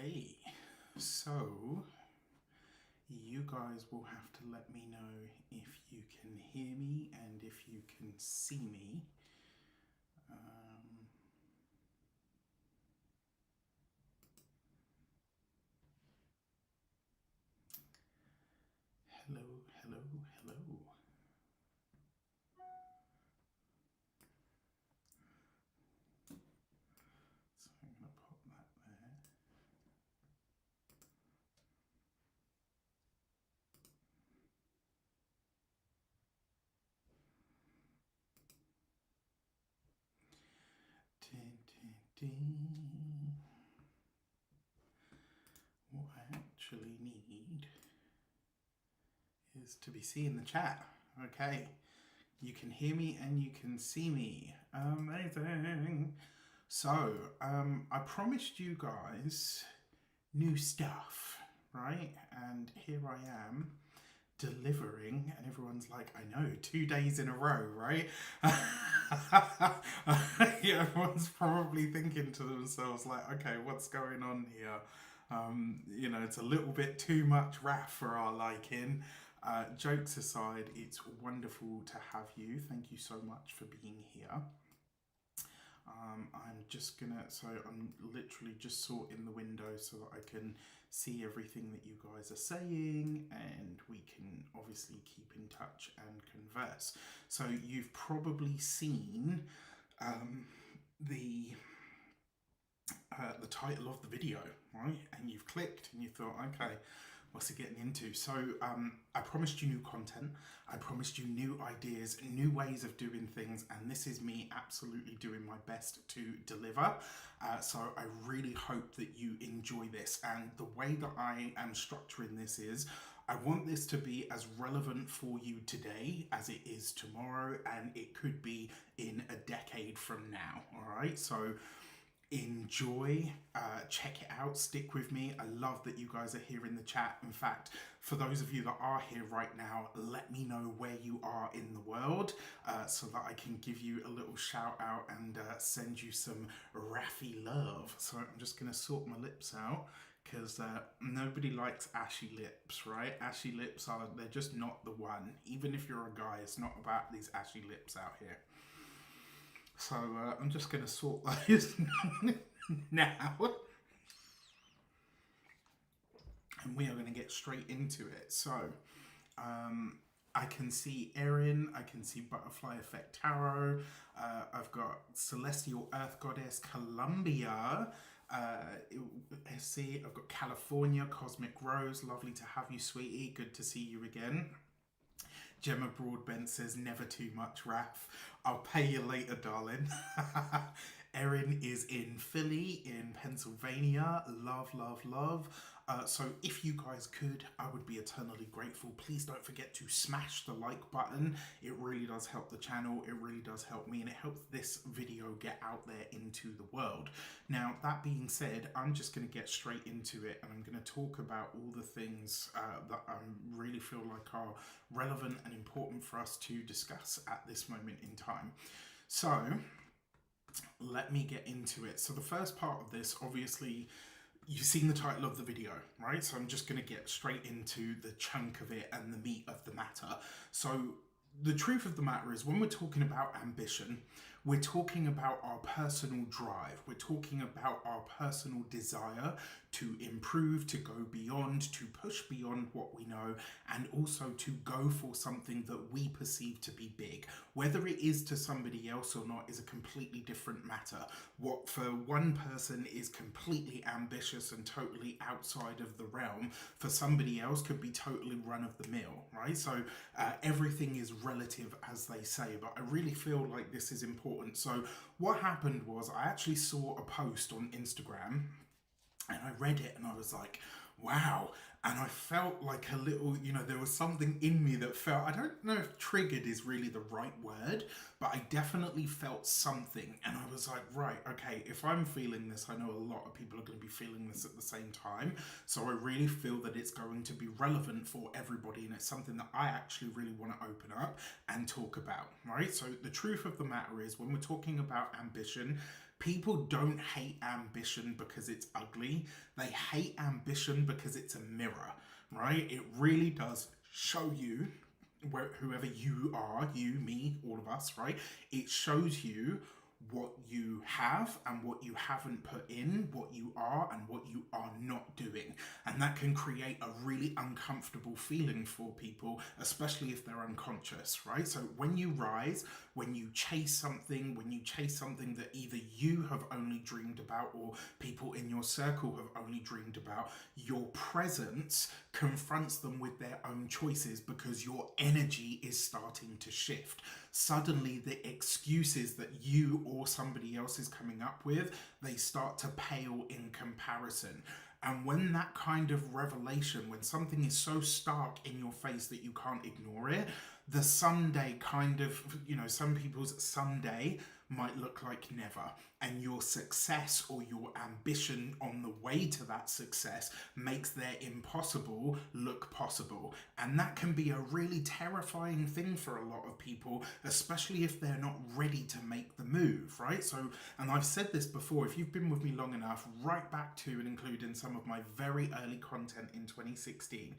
Okay, so you guys will have to let me know if you can hear me and if you can see me. Hello, hello, hello. So I'm going to pop that there. Ding, ding, ding. What I actually need is to be seeing the chat. Okay, you can hear me and you can see me. Amazing. So, I promised you guys new stuff, right? And here I am delivering, and everyone's like, I know, 2 days in a row, right? Yeah, everyone's probably thinking to themselves, like, okay, what's going on here? It's a little bit too much wrath for our liking. Jokes aside, it's wonderful to have you. Thank you so much for being here. I'm literally just sorting the window so that I can see everything that you guys are saying, and we can obviously keep in touch and converse. So you've probably seen the title of the video, right? And you've clicked and you thought, okay, what's it getting into? So I promised you new content. I promised you new ideas, new ways of doing things, and this is me absolutely doing my best to deliver. So I really hope that you enjoy this. And the way that I am structuring this is, I want this to be as relevant for you today as it is tomorrow, and it could be in a decade from now, all right? So enjoy, check it out, stick with me. I love that you guys are here in the chat. In fact, for those of you that are here right now, let me know where you are in the world so that I can give you a little shout out and send you some Raffy love. So I'm just going to sort my lips out, because nobody likes ashy lips, right? Ashy lips they're just not the one. Even if you're a guy, it's not about these ashy lips out here. So I'm just going to sort those now. And we are going to get straight into it. So I can see Erin, I can see Butterfly Effect Tarot, I've got Celestial Earth Goddess Columbia, I've got California, Cosmic Rose, lovely to have you, sweetie, good to see you again. Gemma Broadbent says, never too much, Raph. I'll pay you later, darling. Erin is in Philly, in Pennsylvania. Love, love, love. So if you guys could, I would be eternally grateful. Please don't forget to smash the like button. It really does help the channel. It really does help me, and it helps this video get out there into the world. Now, that being said, I'm just going to get straight into it, and I'm going to talk about all the things that I really feel like are relevant and important for us to discuss at this moment in time. So let me get into it. So the first part of this, obviously, you've seen the title of the video, right? So I'm just going to get straight into the chunk of it and the meat of the matter. So the truth of the matter is, when we're talking about ambition, we're talking about our personal drive. We're talking about our personal desire to improve, to go beyond, to push beyond what we know, and also to go for something that we perceive to be big. Whether it is to somebody else or not is a completely different matter. What for one person is completely ambitious and totally outside of the realm, for somebody else could be totally run of the mill, right? So everything is relative, as they say, but I really feel like this is important. So what happened was, I actually saw a post on Instagram, and I read it and I was like, wow. And I felt like a little, there was something in me that felt, I don't know if triggered is really the right word, but I definitely felt something. And I was like, right, okay, if I'm feeling this, I know a lot of people are going to be feeling this at the same time. So I really feel that it's going to be relevant for everybody. And it's something that I actually really want to open up and talk about, right? So the truth of the matter is, when we're talking about ambition, People don't hate ambition because it's ugly. They hate ambition because it's a mirror, right? It really does show you whoever you are, you, me, all of us, right? It shows you what you have and what you haven't put in, what you are and what you are not doing. And that can create a really uncomfortable feeling for people, especially if they're unconscious, right? So when you rise, when you chase something that either you have only dreamed about or people in your circle have only dreamed about, your presence confronts them with their own choices because your energy is starting to shift. Suddenly the excuses that you or somebody else is coming up with, they start to pale in comparison. And when that kind of revelation, when something is so stark in your face that you can't ignore it, the someday kind of, some people's someday might look like never. And your success or your ambition on the way to that success makes their impossible look possible. And that can be a really terrifying thing for a lot of people, especially if they're not ready to make the move, right? So, and I've said this before, if you've been with me long enough, right back to and including some of my very early content in 2016,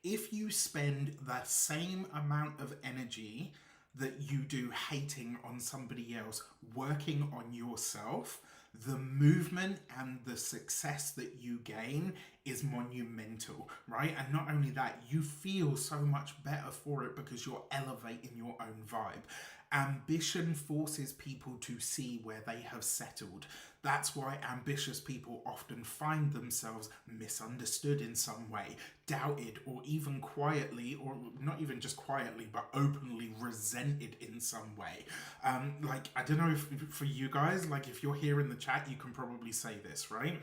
if you spend the same amount of energy that you do hating on somebody else, working on yourself, the movement and the success that you gain is monumental, right? And not only that, you feel so much better for it because you're elevating your own vibe. Ambition forces people to see where they have settled. That's why ambitious people often find themselves misunderstood in some way, doubted, or even quietly, or not even just quietly, but openly resented in some way. I don't know if for you guys, like if you're here in the chat, you can probably say this, right?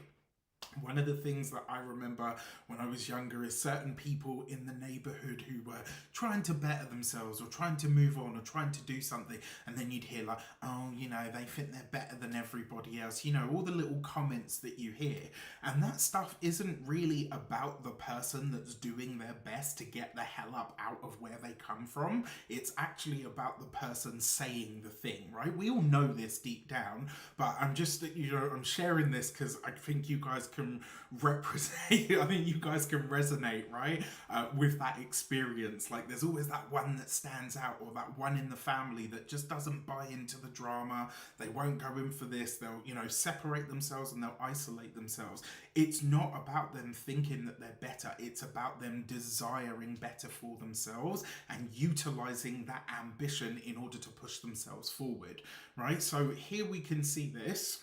One of the things that I remember when I was younger is certain people in the neighborhood who were trying to better themselves or trying to move on or trying to do something, and then you'd hear like, oh, they think they're better than everybody else, all the little comments that you hear. And that stuff isn't really about the person that's doing their best to get the hell up out of where they come from. It's actually about the person saying the thing, right? We all know this deep down, but I'm just, I'm sharing this because I think you guys can represent, I think you guys can resonate, right, with that experience. Like there's always that one that stands out, or that one in the family that just doesn't buy into the drama. They won't go in for this. They'll, separate themselves and they'll isolate themselves. It's not about them thinking that they're better. It's about them desiring better for themselves and utilizing that ambition in order to push themselves forward, right? So here we can see this.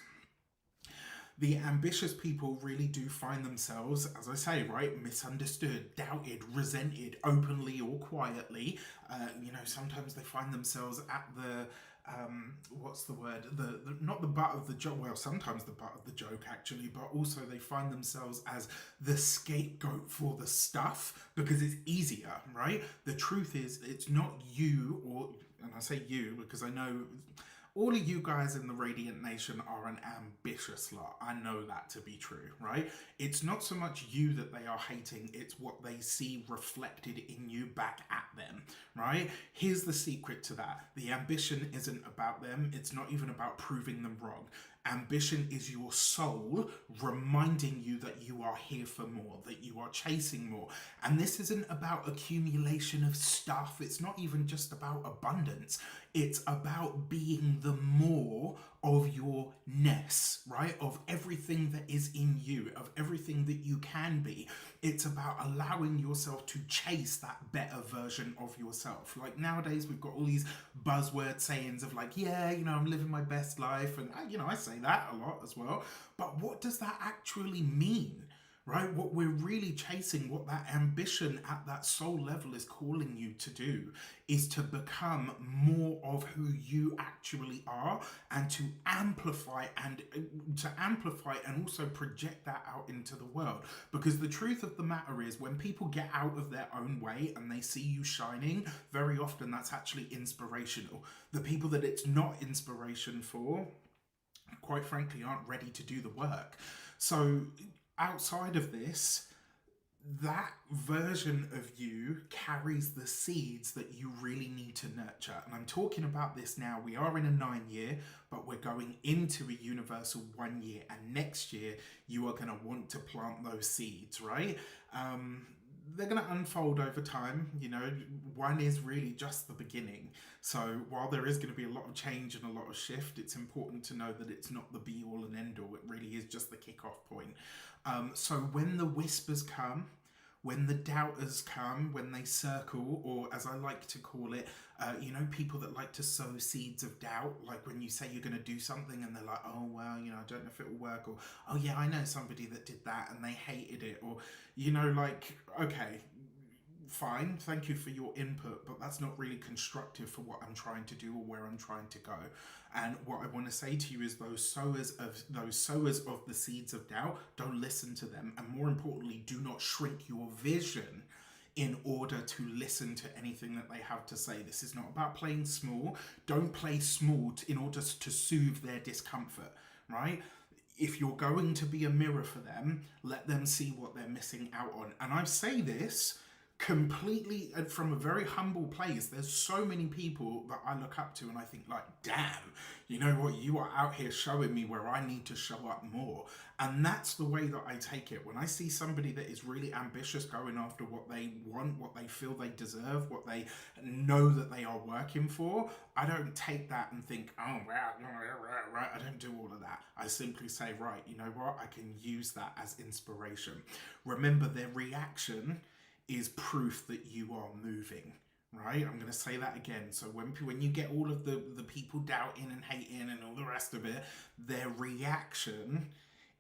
The ambitious people really do find themselves, as I say, right, misunderstood, doubted, resented, openly or quietly. Sometimes they find themselves at the, what's the word? The not the butt of the joke. Well, sometimes the butt of the joke actually, but also they find themselves as the scapegoat for the stuff because it's easier, right? The truth is, it's not you, and I say you because I know all of you guys in the Reydiant Nation are an ambitious lot. I know that to be true, right? It's not so much you that they are hating, it's what they see reflected in you back at them, right? Here's the secret to that. The ambition isn't about them. It's not even about proving them wrong. Ambition is your soul reminding you that you are here for more, that you are chasing more. And this isn't about accumulation of stuff. It's not even just about abundance. It's about being the more of your ness, right? Of everything that is in you, of everything that you can be. It's about allowing yourself to chase that better version of yourself. Like nowadays, we've got all these buzzword sayings of like, yeah, I'm living my best life. And, I say that a lot as well. But what does that actually mean? Right? What we're really chasing, what that ambition at that soul level is calling you to do, is to become more of who you actually are and to amplify and also project that out into the world. Because the truth of the matter is, when people get out of their own way and they see you shining, very often that's actually inspirational. The people that it's not inspiration for, quite frankly, aren't ready to do the work. So outside of this, that version of you carries the seeds that you really need to nurture. And I'm talking about this now. We are in a 9-year, but we're going into a universal 1 year. And next year, you are going to want to plant those seeds, right? They're going to unfold over time. You know, one is really just the beginning. So while there is going to be a lot of change and a lot of shift, it's important to know that it's not the be all and end all. It really is just the kickoff point. So when the whispers come, when the doubters come, when they circle, or as I like to call it, you know, people that like to sow seeds of doubt, like when you say you're going to do something and they're like, oh, well, you know, I don't know if it will work, or, oh yeah, I know somebody that did that and they hated it, or, you know, like, okay, fine, thank you for your input, but that's not really constructive for what I'm trying to do or where I'm trying to go. And what I want to say to you is those sowers of the seeds of doubt, don't listen to them, and more importantly, do not shrink your vision in order to listen to anything that they have to say. This is not about playing small. Don't play small in order to soothe their discomfort, right? If you're going to be a mirror for them, let them see what they're missing out on. And I say this completely from a very humble place. There's so many people that I look up to and I think like, damn, you know what, you are out here showing me where I need to show up more. And that's the way that I take it. When I see somebody that is really ambitious, going after what they want, what they feel they deserve, what they know that they are working for, I don't take that and think, oh, right. I don't do all of that. I simply say, right, you know what, I can use that as inspiration. Remember, their reaction is proof that you are moving, right? I'm going to say that again. So when you get all of the people doubting and hating and all the rest of it, their reaction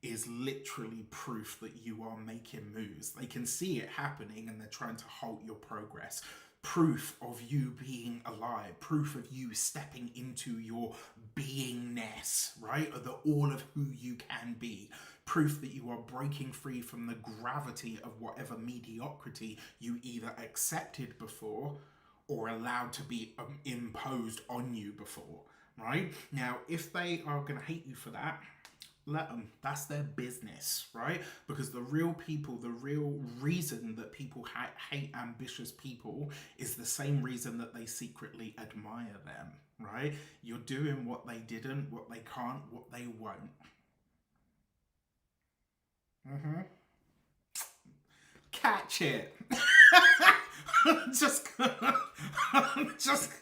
is literally proof that you are making moves. They can see it happening and they're trying to halt your progress. Proof of you being alive, proof of you stepping into your beingness, right? Or all of who you can be. Proof that you are breaking free from the gravity of whatever mediocrity you either accepted before or allowed to be imposed on you before, right? Now, if they are going to hate you for that, let them. That's their business, right? Because the real people, the real reason that people hate ambitious people is the same reason that they secretly admire them, right? You're doing what they didn't, what they can't, what they won't. Catch it. I'm just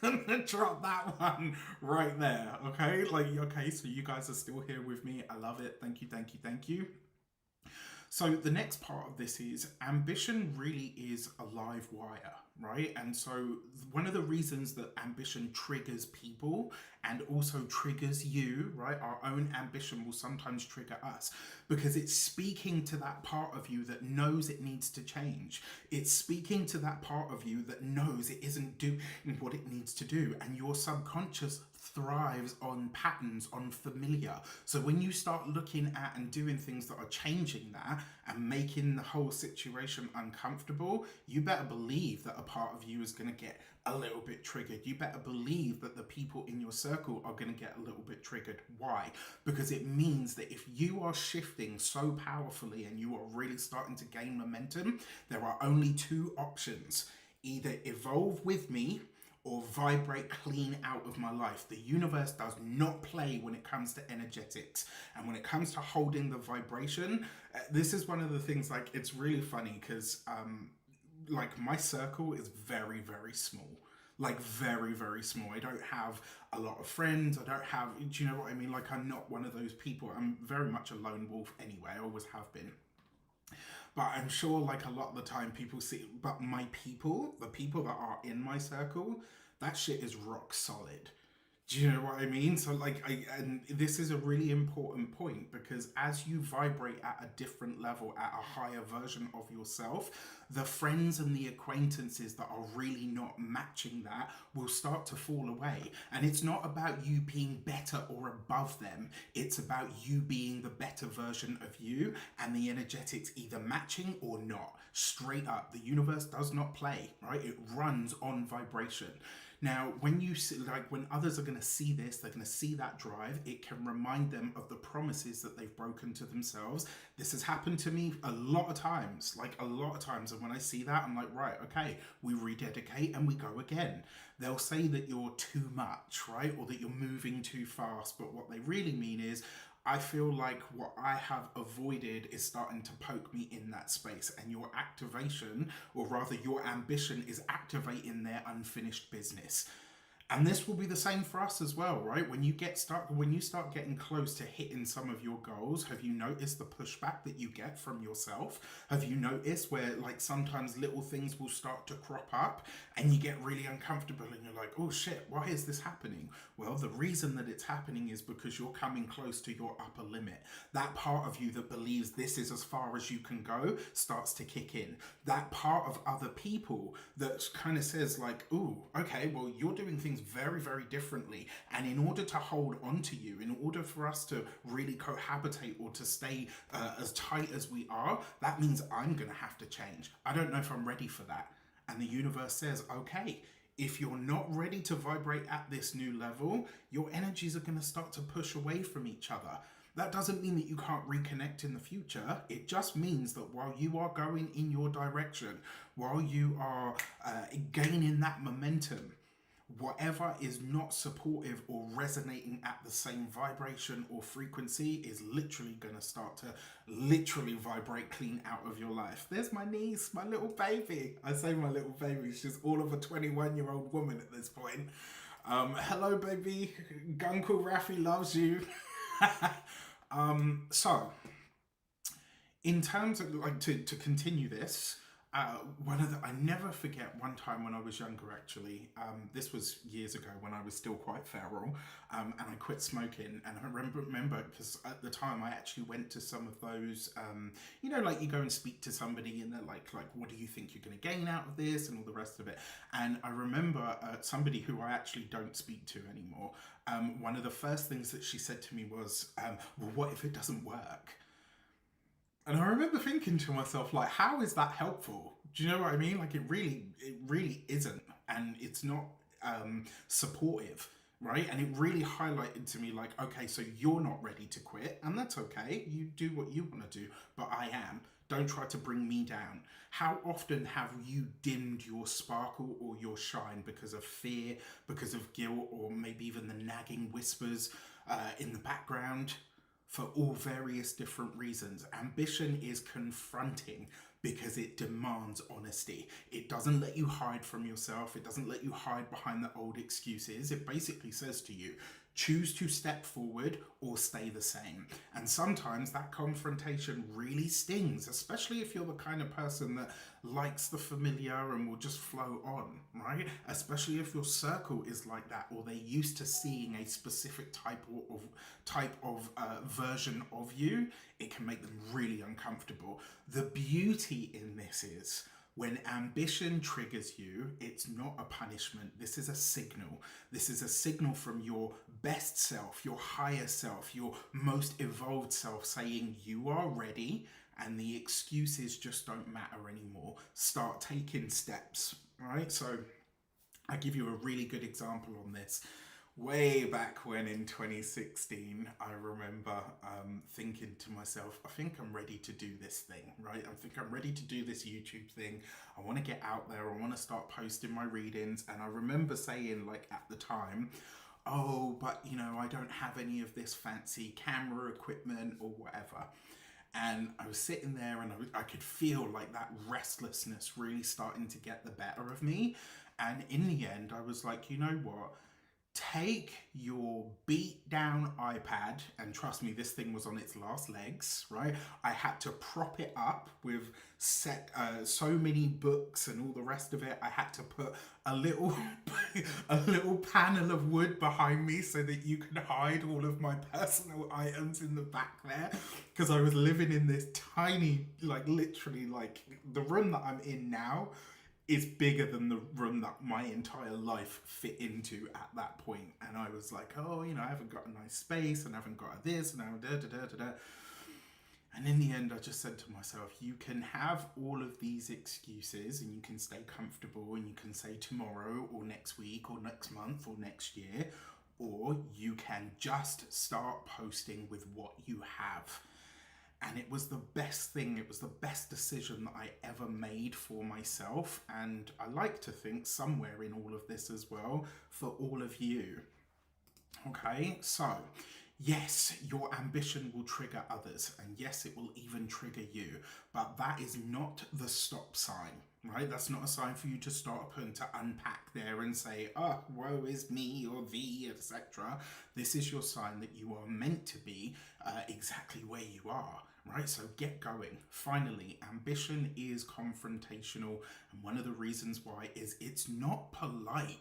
gonna drop that one right there. Okay, like, okay, so you guys are still here with me. I love it. Thank you, thank you, thank you. So the next part of this is ambition really is a live wire, right? And so one of the reasons that ambition triggers people and also triggers you, right? Our own ambition will sometimes trigger us because it's speaking to that part of you that knows it needs to change. It's speaking to that part of you that knows it isn't doing what it needs to do. And your subconscious thrives on patterns, on familiar. So when you start looking at and doing things that are changing that and making the whole situation uncomfortable, you better believe that a part of you is going to get a little bit triggered. You better believe that the people in your circle are going to get a little bit triggered. Why? Because it means that if you are shifting so powerfully and you are really starting to gain momentum, there are only two options. Either evolve with me or vibrate clean out of my life. The universe does not play when it comes to energetics. And when it comes to holding the vibration, this is one of the things, like, it's really funny because like, my circle is very, very small. Like, very, very small. I don't have a lot of friends. I don't have, do you know what I mean? Like, I'm not one of those people. I'm very much a lone wolf anyway. I always have been. But I'm sure, like, a lot of the time people see, but my people, the people that are in my circle, that shit is rock solid. Do you know what I mean? So, like, and this is a really important point because as you vibrate at a different level, at a higher version of yourself, the friends and the acquaintances that are really not matching that will start to fall away. And it's not about you being better or above them. It's about you being the better version of you and the energetics either matching or not. Straight up, the universe does not play, right? It runs on vibration. Now, when you see, like when others are going to see this, they're going to see that drive. It can remind them of the promises that they've broken to themselves. This has happened to me a lot of times, like a lot of times. And when I see that, I'm like, right, okay, we rededicate and we go again. They'll say that you're too much, right? Or that you're moving too fast. But what they really mean is, I feel like what I have avoided is starting to poke me in that space, and your activation, or rather your ambition, is activating their unfinished business. And this will be the same for us as well, right? When you start getting close to hitting some of your goals, have you noticed the pushback that you get from yourself? Have you noticed where like sometimes little things will start to crop up and you get really uncomfortable and you're like, oh shit, why is this happening? Well, the reason that it's happening is because you're coming close to your upper limit. That part of you that believes this is as far as you can go starts to kick in. That part of other people that kind of says like, ooh, okay, well, you're doing things very, very differently. And in order to hold on to you, in order for us to really cohabitate or to stay as tight as we are, that means I'm going to have to change. I don't know if I'm ready for that. And the universe says, okay, if you're not ready to vibrate at this new level, your energies are going to start to push away from each other. That doesn't mean that you can't reconnect in the future. It just means that while you are going in your direction, while you are gaining that momentum, whatever is not supportive or resonating at the same vibration or frequency is literally going to start to literally vibrate clean out of your life. There's my niece, my little baby. I say my little baby, she's all of a 21-year-old woman at this point. Hello, baby. Uncle Rafi loves you. So, in terms of like to continue this, I never forget one time when I was younger, actually. This was years ago when I was still quite feral, and I quit smoking. And I remember because at the time I actually went to some of those, you know, like you go and speak to somebody and they're like, what do you think you're going to gain out of this and all the rest of it. And I remember somebody who I actually don't speak to anymore. One of the first things that she said to me was, well, what if it doesn't work? And I remember thinking to myself, like, how is that helpful? Do you know what I mean? Like, it really isn't. And it's not supportive, right? And it really highlighted to me, like, okay, so you're not ready to quit. And that's okay. You do what you want to do. But I am. Don't try to bring me down. How often have you dimmed your sparkle or your shine because of fear, because of guilt, or maybe even the nagging whispers in the background? For all various different reasons. Ambition is confronting because it demands honesty. It doesn't let you hide from yourself. It doesn't let you hide behind the old excuses. It basically says to you, choose to step forward or stay the same. And sometimes that confrontation really stings, especially if you're the kind of person that likes the familiar and will just flow on, right? Especially if your circle is like that, or they're used to seeing a specific type of version of you. It can make them really uncomfortable. The beauty in this is, when ambition triggers you, it's not a punishment. This is a signal. This is a signal from your best self, your higher self, your most evolved self saying you are ready and the excuses just don't matter anymore. Start taking steps, right? So I give you a really good example on this. Way back when in 2016, I remember thinking to myself, I think I'm ready to do this thing, right? I think I'm ready to do this YouTube thing. I want to get out there. I want to start posting my readings. And I remember saying, like, at the time, oh, but, you know, I don't have any of this fancy camera equipment or whatever. And I was sitting there and I could feel like that restlessness really starting to get the better of me. And in the end, I was like, you know what? Take your beat down iPad, and trust me, this thing was on its last legs, right? I had to prop it up with so many books and all the rest of it. I had to put a little panel of wood behind me so that you could hide all of my personal items in the back there, because I was living in this tiny, like literally, like the room that I'm in now is bigger than the room that my entire life fit into at that point. And I was like, oh, you know, I haven't got a nice space and I haven't got this and I da da da da da. And in the end, I just said to myself, you can have all of these excuses and you can stay comfortable and you can say tomorrow or next week or next month or next year, or you can just start posting with what you have. And it was the best thing, it was the best decision that I ever made for myself. And I like to think somewhere in all of this as well, for all of you. Okay, so yes, your ambition will trigger others, and yes, it will even trigger you, but that is not the stop sign, right? That's not a sign for you to stop and to unpack there and say, oh, woe is me or thee, etc. This is your sign that you are meant to be exactly where you are. Right, so get going. Finally, ambition is confrontational, and one of the reasons why is it's not polite.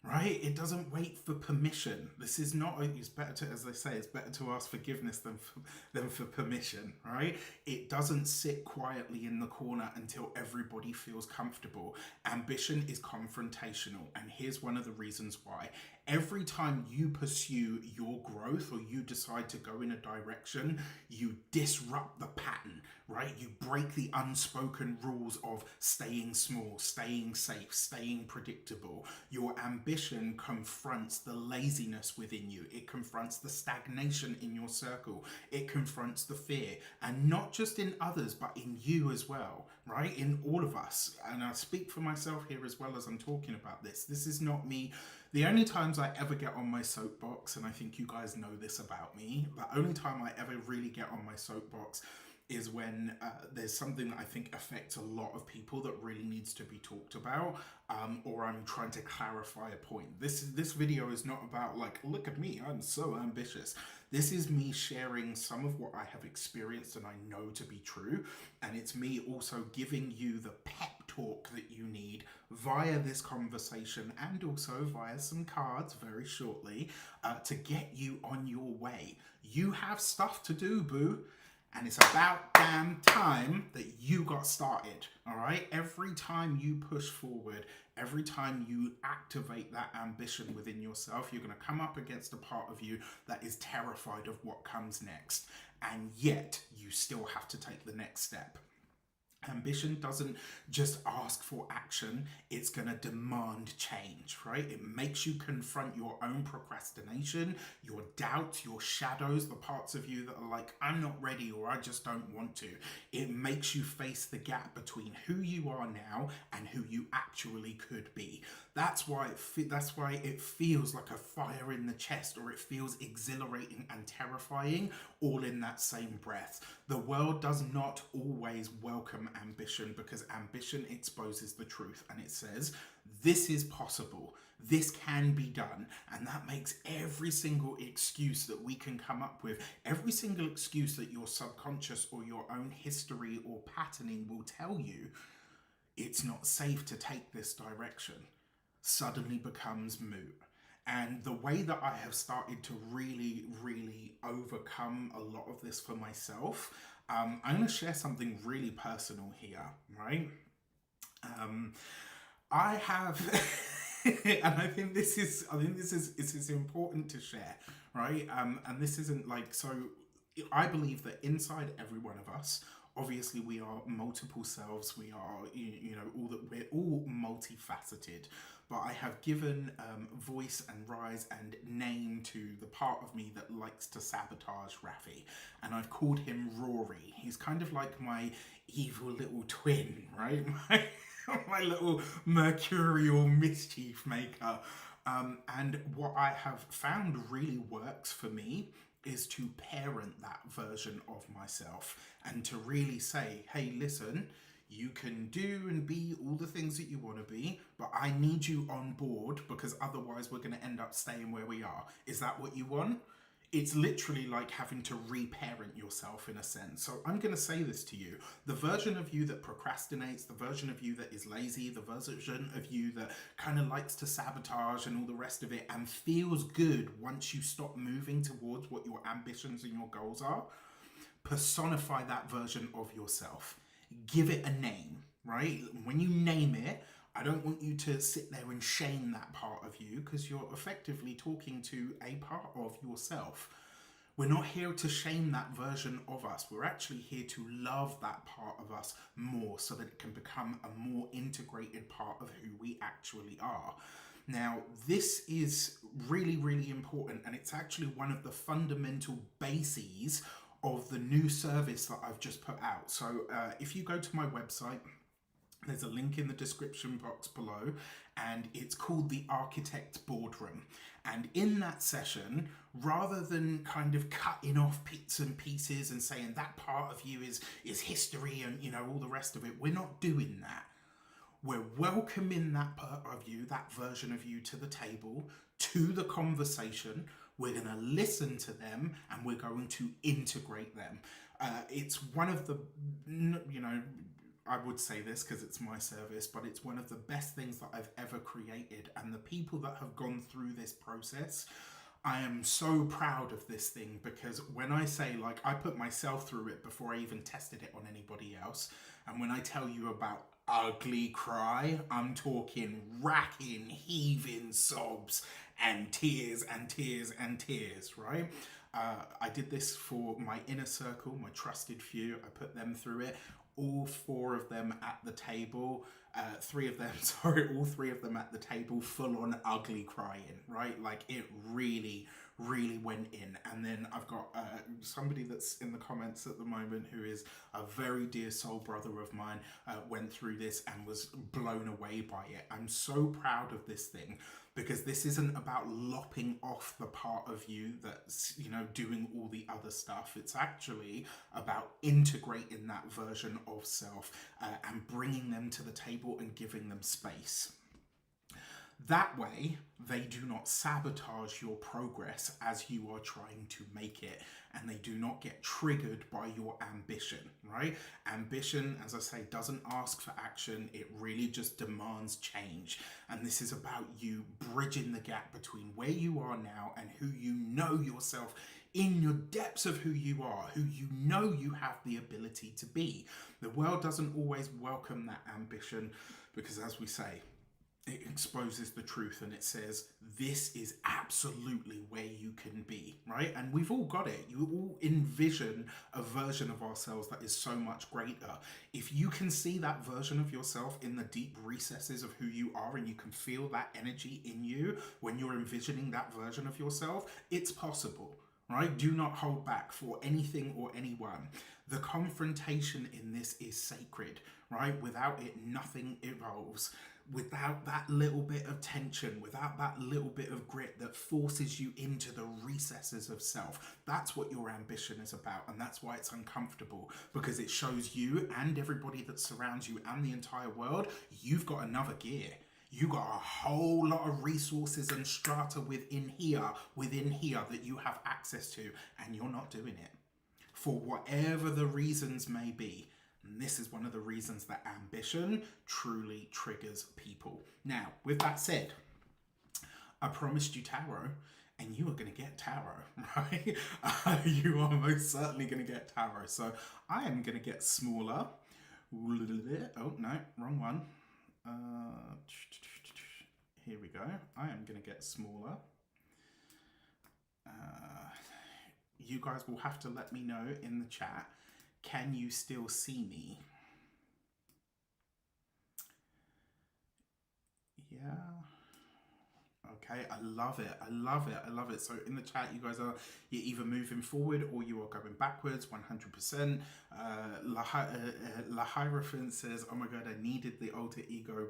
Right? It doesn't wait for permission. This is not, it's better to, as they say, it's better to ask forgiveness than for permission, right? It doesn't sit quietly in the corner until everybody feels comfortable. Ambition is confrontational, and here's one of the reasons why. Every time you pursue your growth or you decide to go in a direction, you disrupt the pattern, right? You break the unspoken rules of staying small, staying safe, staying predictable. Your ambition confronts the laziness within you. It confronts the stagnation in your circle. It confronts the fear, and not just in others, but in you as well, right? In all of us. And I speak for myself here as well as I'm talking about this. This is not me. The only times I ever get on my soapbox, and I think you guys know this about me, the only time I ever really get on my soapbox is when there's something that I think affects a lot of people that really needs to be talked about, or I'm trying to clarify a point. This video is not about like, look at me, I'm so ambitious. This is me sharing some of what I have experienced and I know to be true, and it's me also giving you the pep talk that you need via this conversation and also via some cards very shortly to get you on your way. You have stuff to do, boo. And it's about damn time that you got started, all right? Every time you push forward, every time you activate that ambition within yourself, you're going to come up against a part of you that is terrified of what comes next. And yet, you still have to take the next step. Ambition doesn't just ask for action, it's going to demand change, right? It makes you confront your own procrastination, your doubts, your shadows, the parts of you that are like, I'm not ready or I just don't want to. It makes you face the gap between who you are now and who you actually could be. That's why it feels like a fire in the chest, or it feels exhilarating and terrifying all in that same breath. The world does not always welcome ambition, because ambition exposes the truth and it says, this is possible, this can be done. And that makes every single excuse that we can come up with, every single excuse that your subconscious or your own history or patterning will tell you it's not safe to take this direction, suddenly becomes moot. And the way that I have started to really, really overcome a lot of this for myself, I'm going to share something really personal here, right? I have, and I think this is important to share, right? And this isn't like, so I believe that inside every one of us, obviously we are multiple selves, we are, we're all multifaceted, but I have given voice and rise and name to the part of me that likes to sabotage Raffi, and I've called him Rory. He's kind of like my evil little twin, right? My little mercurial mischief maker. And what I have found really works for me is to parent that version of myself and to really say, hey, listen, you can do and be all the things that you want to be, but I need you on board, because otherwise we're going to end up staying where we are. Is that what you want? It's literally like having to reparent yourself in a sense. So I'm going to say this to you. The version of you that procrastinates, the version of you that is lazy, the version of you that kind of likes to sabotage and all the rest of it and feels good once you stop moving towards what your ambitions and your goals are, personify that version of yourself. Give it a name, right? When you name it, I don't want you to sit there and shame that part of you, because you're effectively talking to a part of yourself. We're not here to shame that version of us. We're actually here to love that part of us more so that it can become a more integrated part of who we actually are. Now, this is really, really important, and it's actually one of the fundamental bases of the new service that I've just put out. So if you go to my website, there's a link in the description box below, and it's called the Architects Boardroom. And in that session, rather than kind of cutting off bits and pieces and saying that part of you is history and, you know, all the rest of it, we're not doing that. We're welcoming that part of you, that version of you, to the table, to the conversation. We're going to listen to them, and we're going to integrate them. It's one of the, you know, I would say this because it's my service, but it's one of the best things that I've ever created. And the people that have gone through this process, I am so proud of this thing, because when I say, like, I put myself through it before I even tested it on anybody else. And when I tell you about ugly cry, I'm talking racking, heaving sobs and tears and tears and tears, right? I did this for my inner circle, my trusted few. I put them through it. All four of them at the table, all three of them at the table, full on ugly crying, right? Like, it really, really went in. And then I've got somebody that's in the comments at the moment who is a very dear soul brother of mine, went through this and was blown away by it. I'm so proud of this thing, because this isn't about lopping off the part of you that's, you know, doing all the other stuff. It's actually about integrating that version of self and bringing them to the table and giving them space. That way, they do not sabotage your progress as you are trying to make it, and they do not get triggered by your ambition, right? Ambition, as I say, doesn't ask for action. It really just demands change. And this is about you bridging the gap between where you are now and who you know yourself in your depths of who you are, who you know you have the ability to be. The world doesn't always welcome that ambition, because, as we say, it exposes the truth and it says, this is absolutely where you can be, right? And we've all got it. You all envision a version of ourselves that is so much greater. If you can see that version of yourself in the deep recesses of who you are, and you can feel that energy in you when you're envisioning that version of yourself, it's possible, right? Do not hold back for anything or anyone. The confrontation in this is sacred, right? Without it, nothing evolves. Without that little bit of tension, without that little bit of grit that forces you into the recesses of self, that's what your ambition is about. And that's why it's uncomfortable, because it shows you and everybody that surrounds you and the entire world, you've got another gear. You got a whole lot of resources and strata within here that you have access to, and you're not doing it for whatever the reasons may be. And this is one of the reasons that ambition truly triggers people. Now, with that said, I promised you tarot, and you are going to get tarot, right? You are most certainly going to get tarot. So I am going to get smaller. Oh, no, wrong one. Here we go. I am going to get smaller. You guys will have to let me know in the chat. Can you still see me? Yeah. Okay, I love it. I love it. I love it. So in the chat, you guys you're either moving forward or you are going backwards, 100%. La Hierophant says, oh my God, I needed the alter ego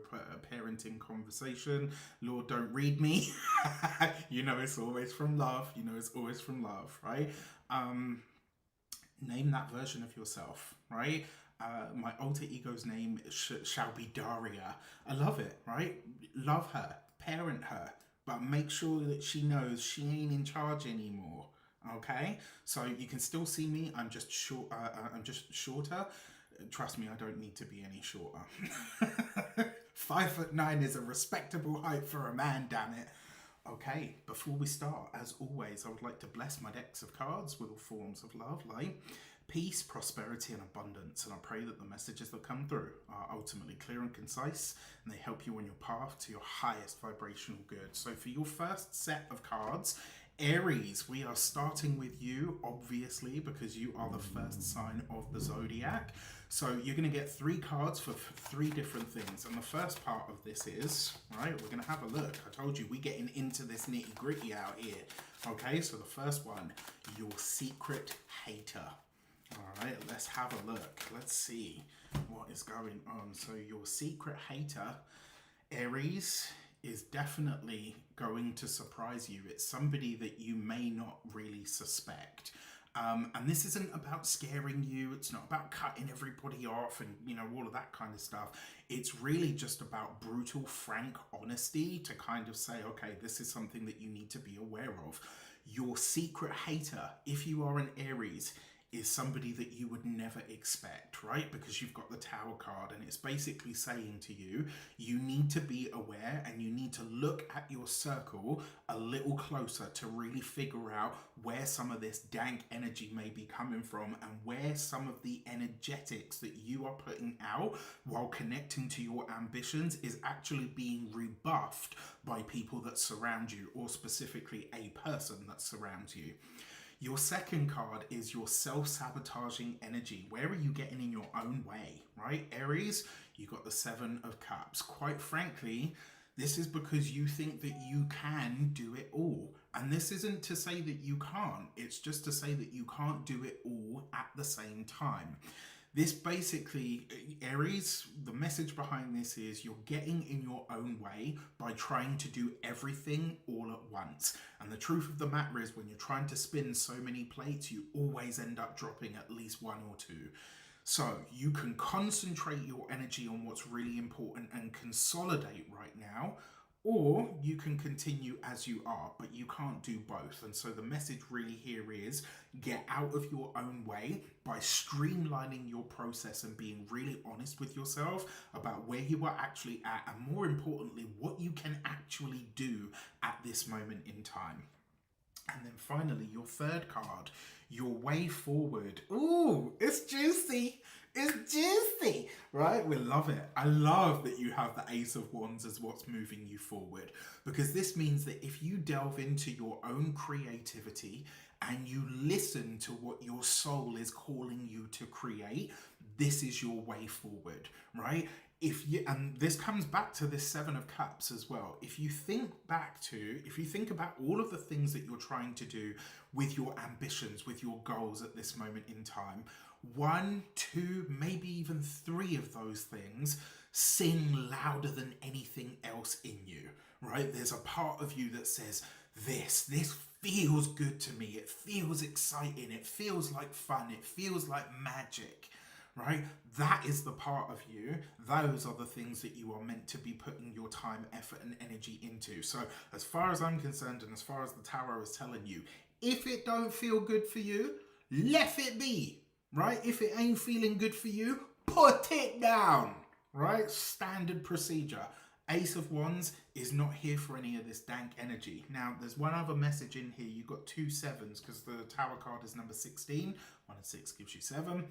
parenting conversation. Lord, don't read me. You know, it's always from love. You know, it's always from love, right? Name that version of yourself, right? My alter ego's name shall be Daria. I love it, right? Love her, parent her, but make sure that she knows she ain't in charge anymore. Okay, so you can still see me. I'm just short. I'm just shorter. Trust me, I don't need to be any shorter. 5'9" is a respectable height for a man. Damn it. Okay, before we start, as always, I would like to bless my decks of cards with all forms of love, light, peace, prosperity, and abundance. And I pray that the messages that come through are ultimately clear and concise, and they help you on your path to your highest vibrational good. So for your first set of cards, Aries, we are starting with you, obviously, because you are the first sign of the zodiac. So you're going to get 3 cards for 3 different things. And the first part of this is, right, we're going to have a look. I told you, we're getting into this nitty gritty out here. Okay, so the first one, your secret hater. All right, let's have a look. Let's see what is going on. So your secret hater, Aries, is definitely going to surprise you. It's somebody that you may not really suspect. And this isn't about scaring you. It's not about cutting everybody off and, you know, all of that kind of stuff. It's really just about brutal, frank honesty to kind of say, okay, this is something that you need to be aware of. Your secret hater, if you are an Aries, is somebody that you would never expect, right? Because you've got the Tower card, and it's basically saying to you, you need to be aware and you need to look at your circle a little closer to really figure out where some of this dank energy may be coming from and where some of the energetics that you are putting out while connecting to your ambitions is actually being rebuffed by people that surround you, or specifically a person that surrounds you. Your second card is your self-sabotaging energy. Where are you getting in your own way, right? Aries, you got the 7 of Cups. Quite frankly, this is because you think that you can do it all. And this isn't to say that you can't. It's just to say that you can't do it all at the same time. This basically, Aries, the message behind this is you're getting in your own way by trying to do everything all at once. And the truth of the matter is, when you're trying to spin so many plates, you always end up dropping at least 1 or 2. So you can concentrate your energy on what's really important and consolidate right now, or you can continue as you are, but you can't do both. And so the message really here is get out of your own way by streamlining your process and being really honest with yourself about where you are actually at, and more importantly, what you can actually do at this moment in time. And then finally, your third card, your way forward. Ooh, it's juicy. It's juicy, right? We love it. I love that you have the Ace of Wands as what's moving you forward, because this means that if you delve into your own creativity and you listen to what your soul is calling you to create, this is your way forward, right? And this comes back to this 7 of Cups as well. If you think about all of the things that you're trying to do with your ambitions, with your goals at this moment in time, 1, 2, maybe even 3 of those things sing louder than anything else in you, right? There's a part of you that says, this feels good to me. It feels exciting. It feels like fun. It feels like magic. Right? That is the part of you. Those are the things that you are meant to be putting your time, effort, and energy into. So as far as I'm concerned, and as far as the Tower is telling you, if it don't feel good for you, let it be. Right? If it ain't feeling good for you, put it down. Right? Standard procedure. Ace of Wands is not here for any of this dank energy. Now, there's one other message in here. You've got 2 7s because the Tower card is number 16. 1 and 6 gives you 7.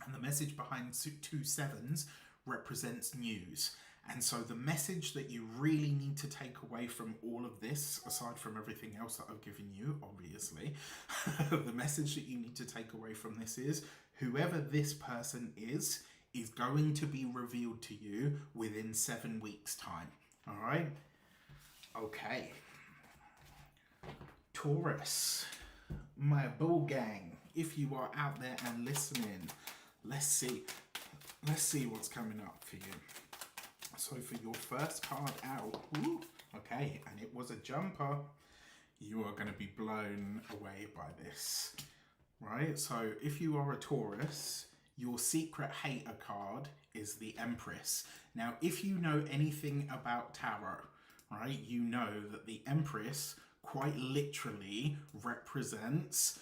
And the message behind 2 7s represents news. And so the message that you really need to take away from all of this, aside from everything else that I've given you, obviously, the message that you need to take away from this is whoever this person is going to be revealed to you within 7 weeks' time. All right? Okay. Taurus, my bull gang, if you are out there and listening, let's see what's coming up for you. So for your first card out, ooh, okay, and it was a jumper, you are going to be blown away by this, right? So if you are a Taurus, your secret hater card is the Empress. Now, if you know anything about tarot, right, you know that the Empress quite literally represents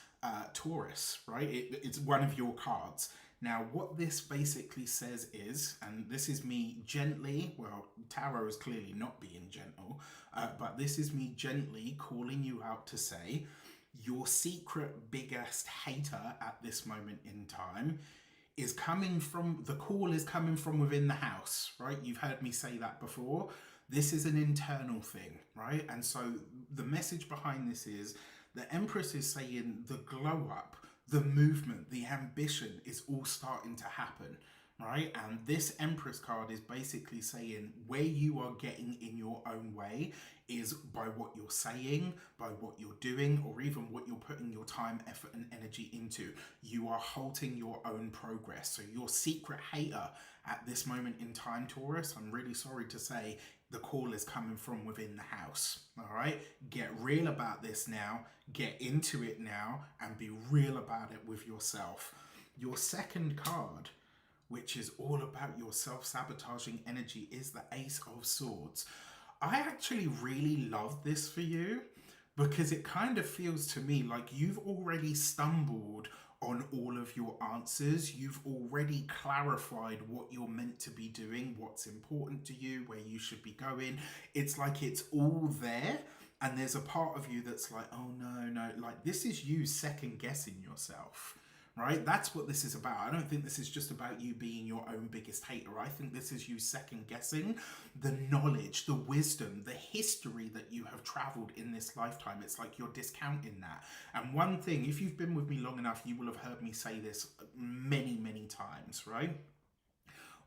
Taurus, right? It's one of your cards. Now, what this basically says is, and this is me gently, well, tarot is clearly not being gentle, but this is me gently calling you out to say, your secret biggest hater at this moment in time is coming from, the call is coming from within the house, right? You've heard me say that before. This is an internal thing, right? And so the message behind this is the Empress is saying the glow up, the movement, the ambition is all starting to happen, right? And this Empress card is basically saying where you are getting in your own way is by what you're saying, by what you're doing, or even what you're putting your time, effort, and energy into. You are halting your own progress. So your secret hater at this moment in time, Taurus, I'm really sorry to say, the call is coming from within the house. All right, get real about this now, get into it now, and be real about it with yourself. Your second card, which is all about your self-sabotaging energy, is the Ace of Swords. I actually really love this for you because it kind of feels to me like you've already stumbled on all of your answers. You've already clarified what you're meant to be doing, what's important to you, where you should be going. It's like it's all there, and there's a part of you that's like, oh no, like this is you second guessing yourself, right? That's what this is about. I don't think this is just about you being your own biggest hater. I think this is you second guessing the knowledge, the wisdom, the history that you have traveled in this lifetime. It's like you're discounting that. And one thing, if you've been with me long enough, you will have heard me say this many, many times, right?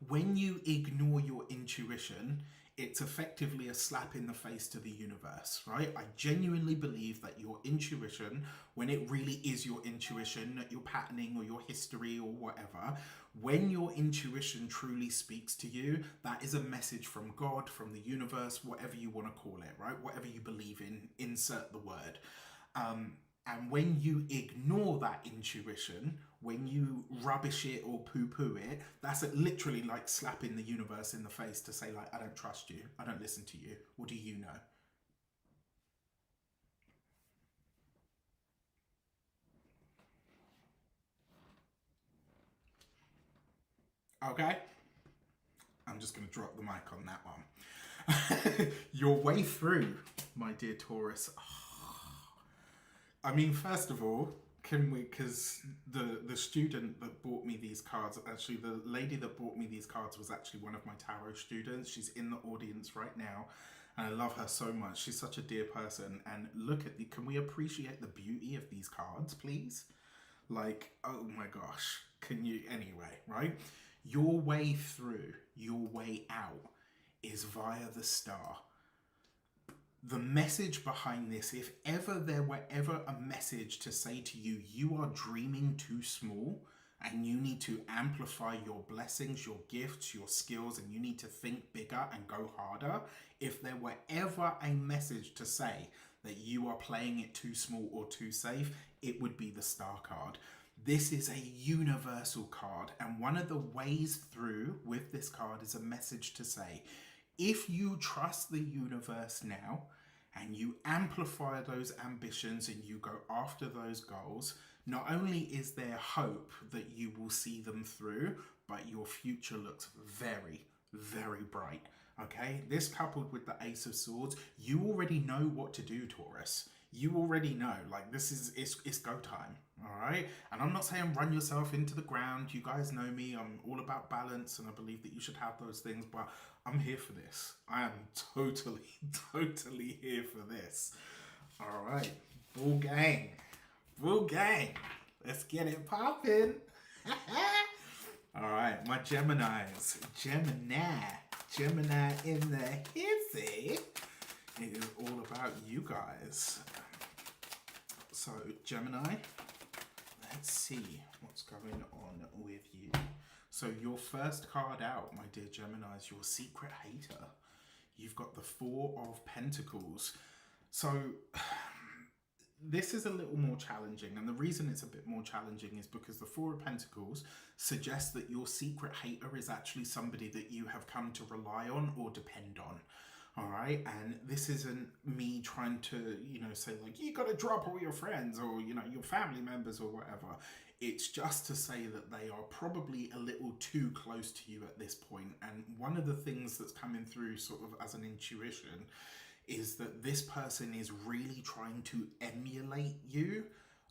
When you ignore your intuition, it's effectively a slap in the face to the universe, right? I genuinely believe that your intuition, when it really is your intuition, not your patterning or your history or whatever, when your intuition truly speaks to you, that is a message from God, from the universe, whatever you want to call it, right? Whatever you believe in, insert the word. And when you ignore that intuition, when you rubbish it or poo-poo it, that's literally like slapping the universe in the face to say, like, I don't trust you. I don't listen to you. What do you know? Okay? I'm just going to drop the mic on that one. Your way through, my dear Taurus. I mean, first of all, can we, because the student that bought me these cards, actually the lady that bought me these cards was actually one of my tarot students. She's in the audience right now, and I love her so much. She's such a dear person. And look at the, can we appreciate the beauty of these cards, please? Like, oh my gosh, can you, anyway, right? Your way through, your way out is via the star. The message behind this, if ever there were ever a message to say to you, you are dreaming too small and you need to amplify your blessings, your gifts, your skills, and you need to think bigger and go harder. If there were ever a message to say that you are playing it too small or too safe, it would be the star card. This is a universal card, and one of the ways through with this card is a message to say, if you trust the universe now and you amplify those ambitions and you go after those goals, not only is there hope that you will see them through, but your future looks very, very bright. Okay, this coupled with the Ace of Swords, you already know what to do, Taurus. You already know, like, this is, it's go time, all right? And I'm not saying run yourself into the ground. You guys know me. I'm all about balance, and I believe that you should have those things, but I'm here for this. I am totally, totally here for this. All right, bull gang. Bull gang. Let's get it popping. All right, my Geminis. Gemini in the hizzy. It is all about you guys. So, Gemini, let's see what's going on with you. So, your first card out, my dear Gemini, is your secret hater. You've got the Four of Pentacles. So, this is a little more challenging, and the reason it's a bit more challenging is because the Four of Pentacles suggests that your secret hater is actually somebody that you have come to rely on or depend on. All right, and this isn't me trying to, say like, you got to drop all your friends or, your family members or whatever. It's just to say that they are probably a little too close to you at this point. And one of the things that's coming through sort of as an intuition is that this person is really trying to emulate you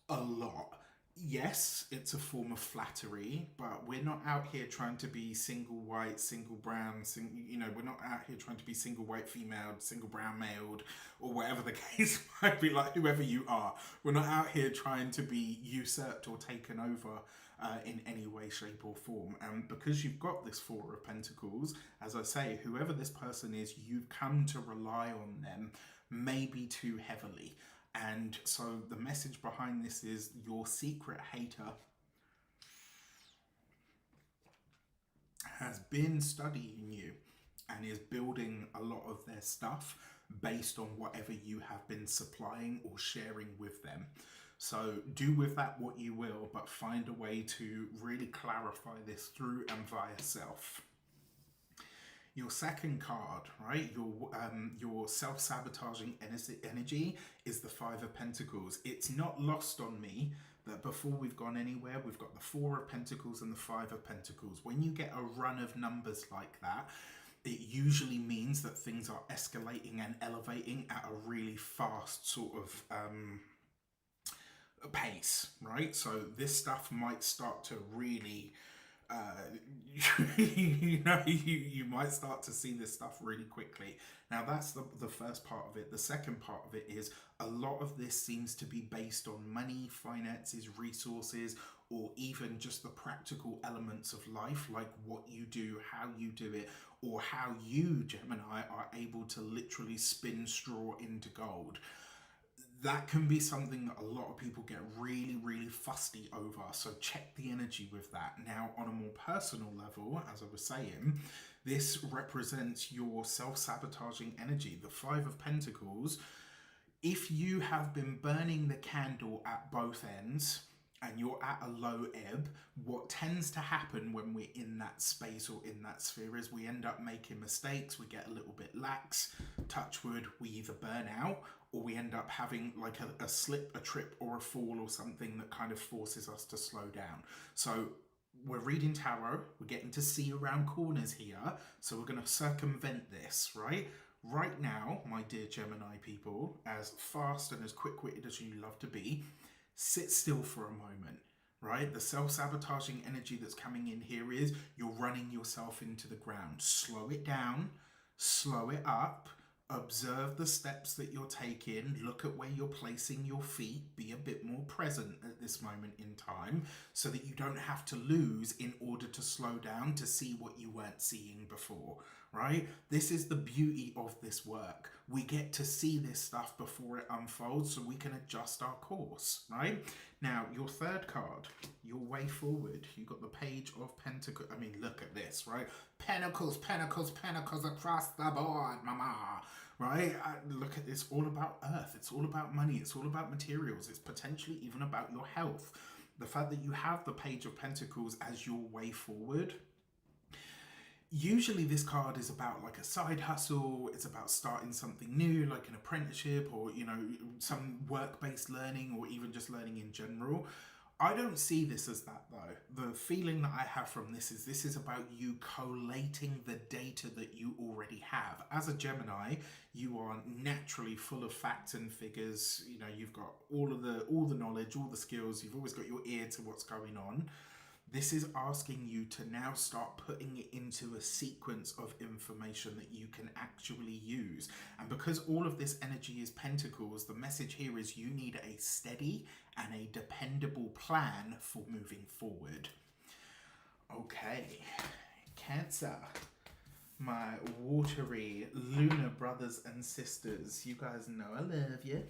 a lot. Yes, it's a form of flattery, but we're not out here trying to be single white, single brown, we're not out here trying to be single white female, single brown male, or whatever the case might be, like whoever you are. We're not out here trying to be usurped or taken over in any way, shape, or form. And because you've got this Four of Pentacles, as I say, whoever this person is, you've come to rely on them maybe too heavily. And so the message behind this is your secret hater has been studying you and is building a lot of their stuff based on whatever you have been supplying or sharing with them. So do with that what you will, but find a way to really clarify this through and via self. Your second card, right? Your self-sabotaging energy is the Five of Pentacles. It's not lost on me that before we've gone anywhere, we've got the Four of Pentacles and the Five of Pentacles. When you get a run of numbers like that, it usually means that things are escalating and elevating at a really fast sort of pace, right? So this stuff might start to really you might start to see this stuff really quickly. Now that's the first part of it. The second part of it is a lot of this seems to be based on money, finances, resources, or even just the practical elements of life, like what you do, how you do it, or how you, Gemini, are able to literally spin straw into gold. That can be something that a lot of people get really, really fusty over. So check the energy with that. Now, on a more personal level, as I was saying, this represents your self-sabotaging energy. The Five of Pentacles, if you have been burning the candle at both ends and you're at a low ebb, what tends to happen when we're in that space or in that sphere is we end up making mistakes, we get a little bit lax, touch wood, we either burn out or we end up having like a slip, a trip, or a fall or something that kind of forces us to slow down. So we're reading tarot, we're getting to see around corners here, so we're going to circumvent this, right? Right now, my dear Gemini people, as fast and as quick-witted as you love to be, sit still for a moment, right? The self-sabotaging energy that's coming in here is you're running yourself into the ground. Slow it down, slow it up, observe the steps that you're taking, look at where you're placing your feet, be a bit more present at this moment in time so that you don't have to lose in order to slow down to see what you weren't seeing before, right? This is the beauty of this work. We get to see this stuff before it unfolds so we can adjust our course, right? Now, your third card, your way forward, you got the Page of Pentacles. I mean, look at this, right? Pentacles, pentacles, pentacles across the board, mama, right? Look at this, all about earth. It's all about money. It's all about materials. It's potentially even about your health. The fact that you have the Page of Pentacles as your way forward, usually this card is about like a side hustle. It's about starting something new, like an apprenticeship or, you know, some work-based learning or even just learning in general. I don't see this as that though. The feeling that I have from this is about you collating the data that you already have. As a Gemini, you are naturally full of facts and figures. You know, you've got all the knowledge, all the skills. You've always got your ear to what's going on. This is asking you to now start putting it into a sequence of information that you can actually use. And because all of this energy is pentacles, the message here is you need a steady and a dependable plan for moving forward. Okay, Cancer, my watery lunar brothers and sisters. You guys know I love you.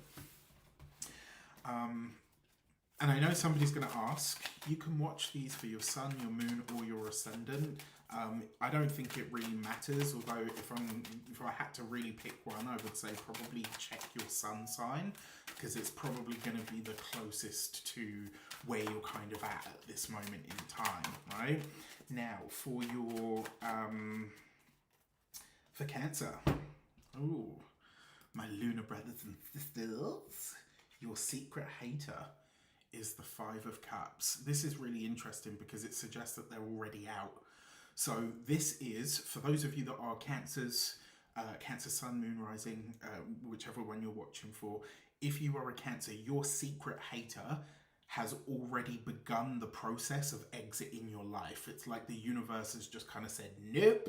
And I know somebody's going to ask, you can watch these for your sun, your moon, or your ascendant. I don't think it really matters, although if I had to really pick one, I would say probably check your sun sign, because it's probably going to be the closest to where you're kind of at this moment in time, right? Now, for your, for Cancer, ooh, my lunar brothers and sisters, your secret hater is the Five of Cups. This is really interesting because it suggests that they're already out. So this is, for those of you that are Cancers, Cancer Sun, Moon, Rising, whichever one you're watching for, if you are a Cancer, your secret hater has already begun the process of exit in your life. It's like the universe has just kind of said, nope,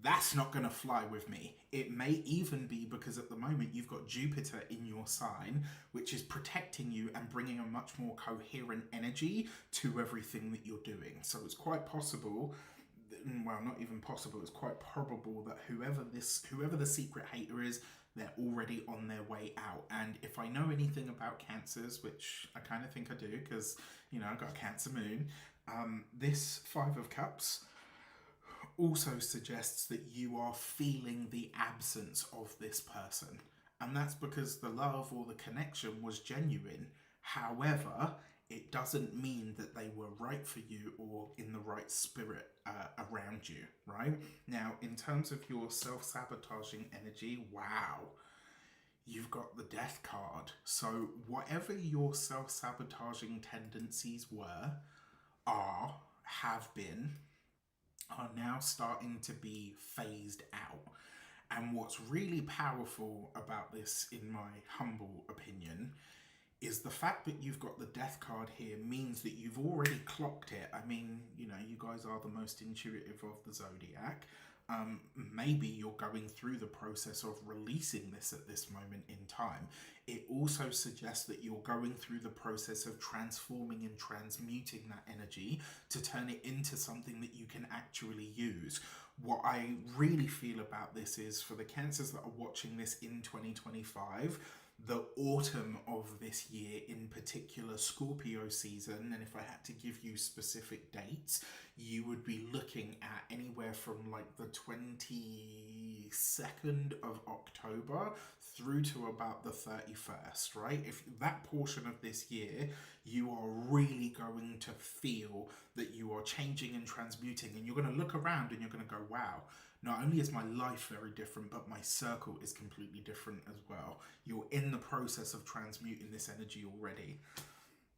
that's not going to fly with me. It may even be because at the moment you've got Jupiter in your sign, which is protecting you and bringing a much more coherent energy to everything that you're doing. So it's quite possible, well, not even possible, it's quite probable that whoever the secret hater is, they're already on their way out. And if I know anything about Cancers, which I kind of think I do because, you know, I've got a Cancer moon, this Five of Cups also suggests that you are feeling the absence of this person. And that's because the love or the connection was genuine. However, it doesn't mean that they were right for you or in the right spirit around you, right? Now, in terms of your self-sabotaging energy, wow, you've got the Death card. So whatever your self-sabotaging tendencies were, have been, are now starting to be phased out. And what's really powerful about this, in my humble opinion, is the fact that you've got the Death card here means that you've already clocked it. I mean, you know, you guys are the most intuitive of the zodiac. Maybe you're going through the process of releasing this at this moment in time. It also suggests that you're going through the process of transforming and transmuting that energy to turn it into something that you can actually use. What I really feel about this is, for the Cancers that are watching this in 2025, the autumn of this year, in particular Scorpio season, and if I had to give you specific dates, you would be looking at anywhere from like the 22nd of October through to about the 31st, right? If that portion of this year, you are really going to feel that you are changing and transmuting, and you're going to look around and you're going to go, wow, not only is my life very different, but my circle is completely different as well. You're in the process of transmuting this energy already.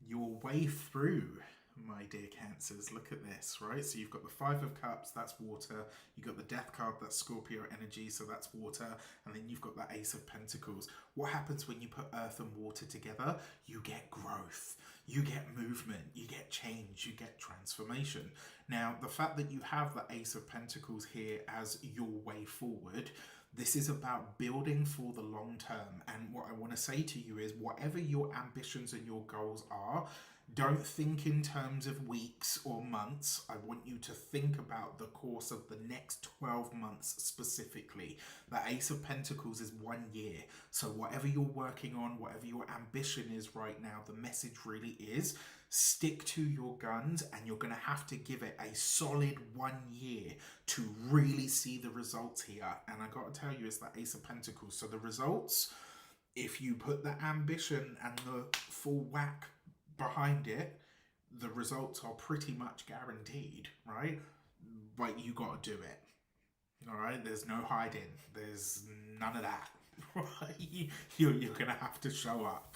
Your way through, my dear Cancers, look at this, right? So you've got the Five of Cups, that's water. You've got the Death card, that's Scorpio energy, so that's water. And then you've got the Ace of Pentacles. What happens when you put earth and water together? You get growth, you get movement, you get change, you get transformation. Now, the fact that you have the Ace of Pentacles here as your way forward, this is about building for the long term. And what I want to say to you is, whatever your ambitions and your goals are, don't think in terms of weeks or months. I want you to think about the course of the next 12 months specifically. The Ace of Pentacles is 1 year. So whatever you're working on, whatever your ambition is right now, the message really is, stick to your guns, and you're going to have to give it a solid 1 year to really see the results here. And I got to tell you, it's the Ace of Pentacles. So the results, if you put the ambition and the full whack behind it, the results are pretty much guaranteed, right? But you got to do it. All right, there's no hiding, there's none of that. Right? You're gonna have to show up.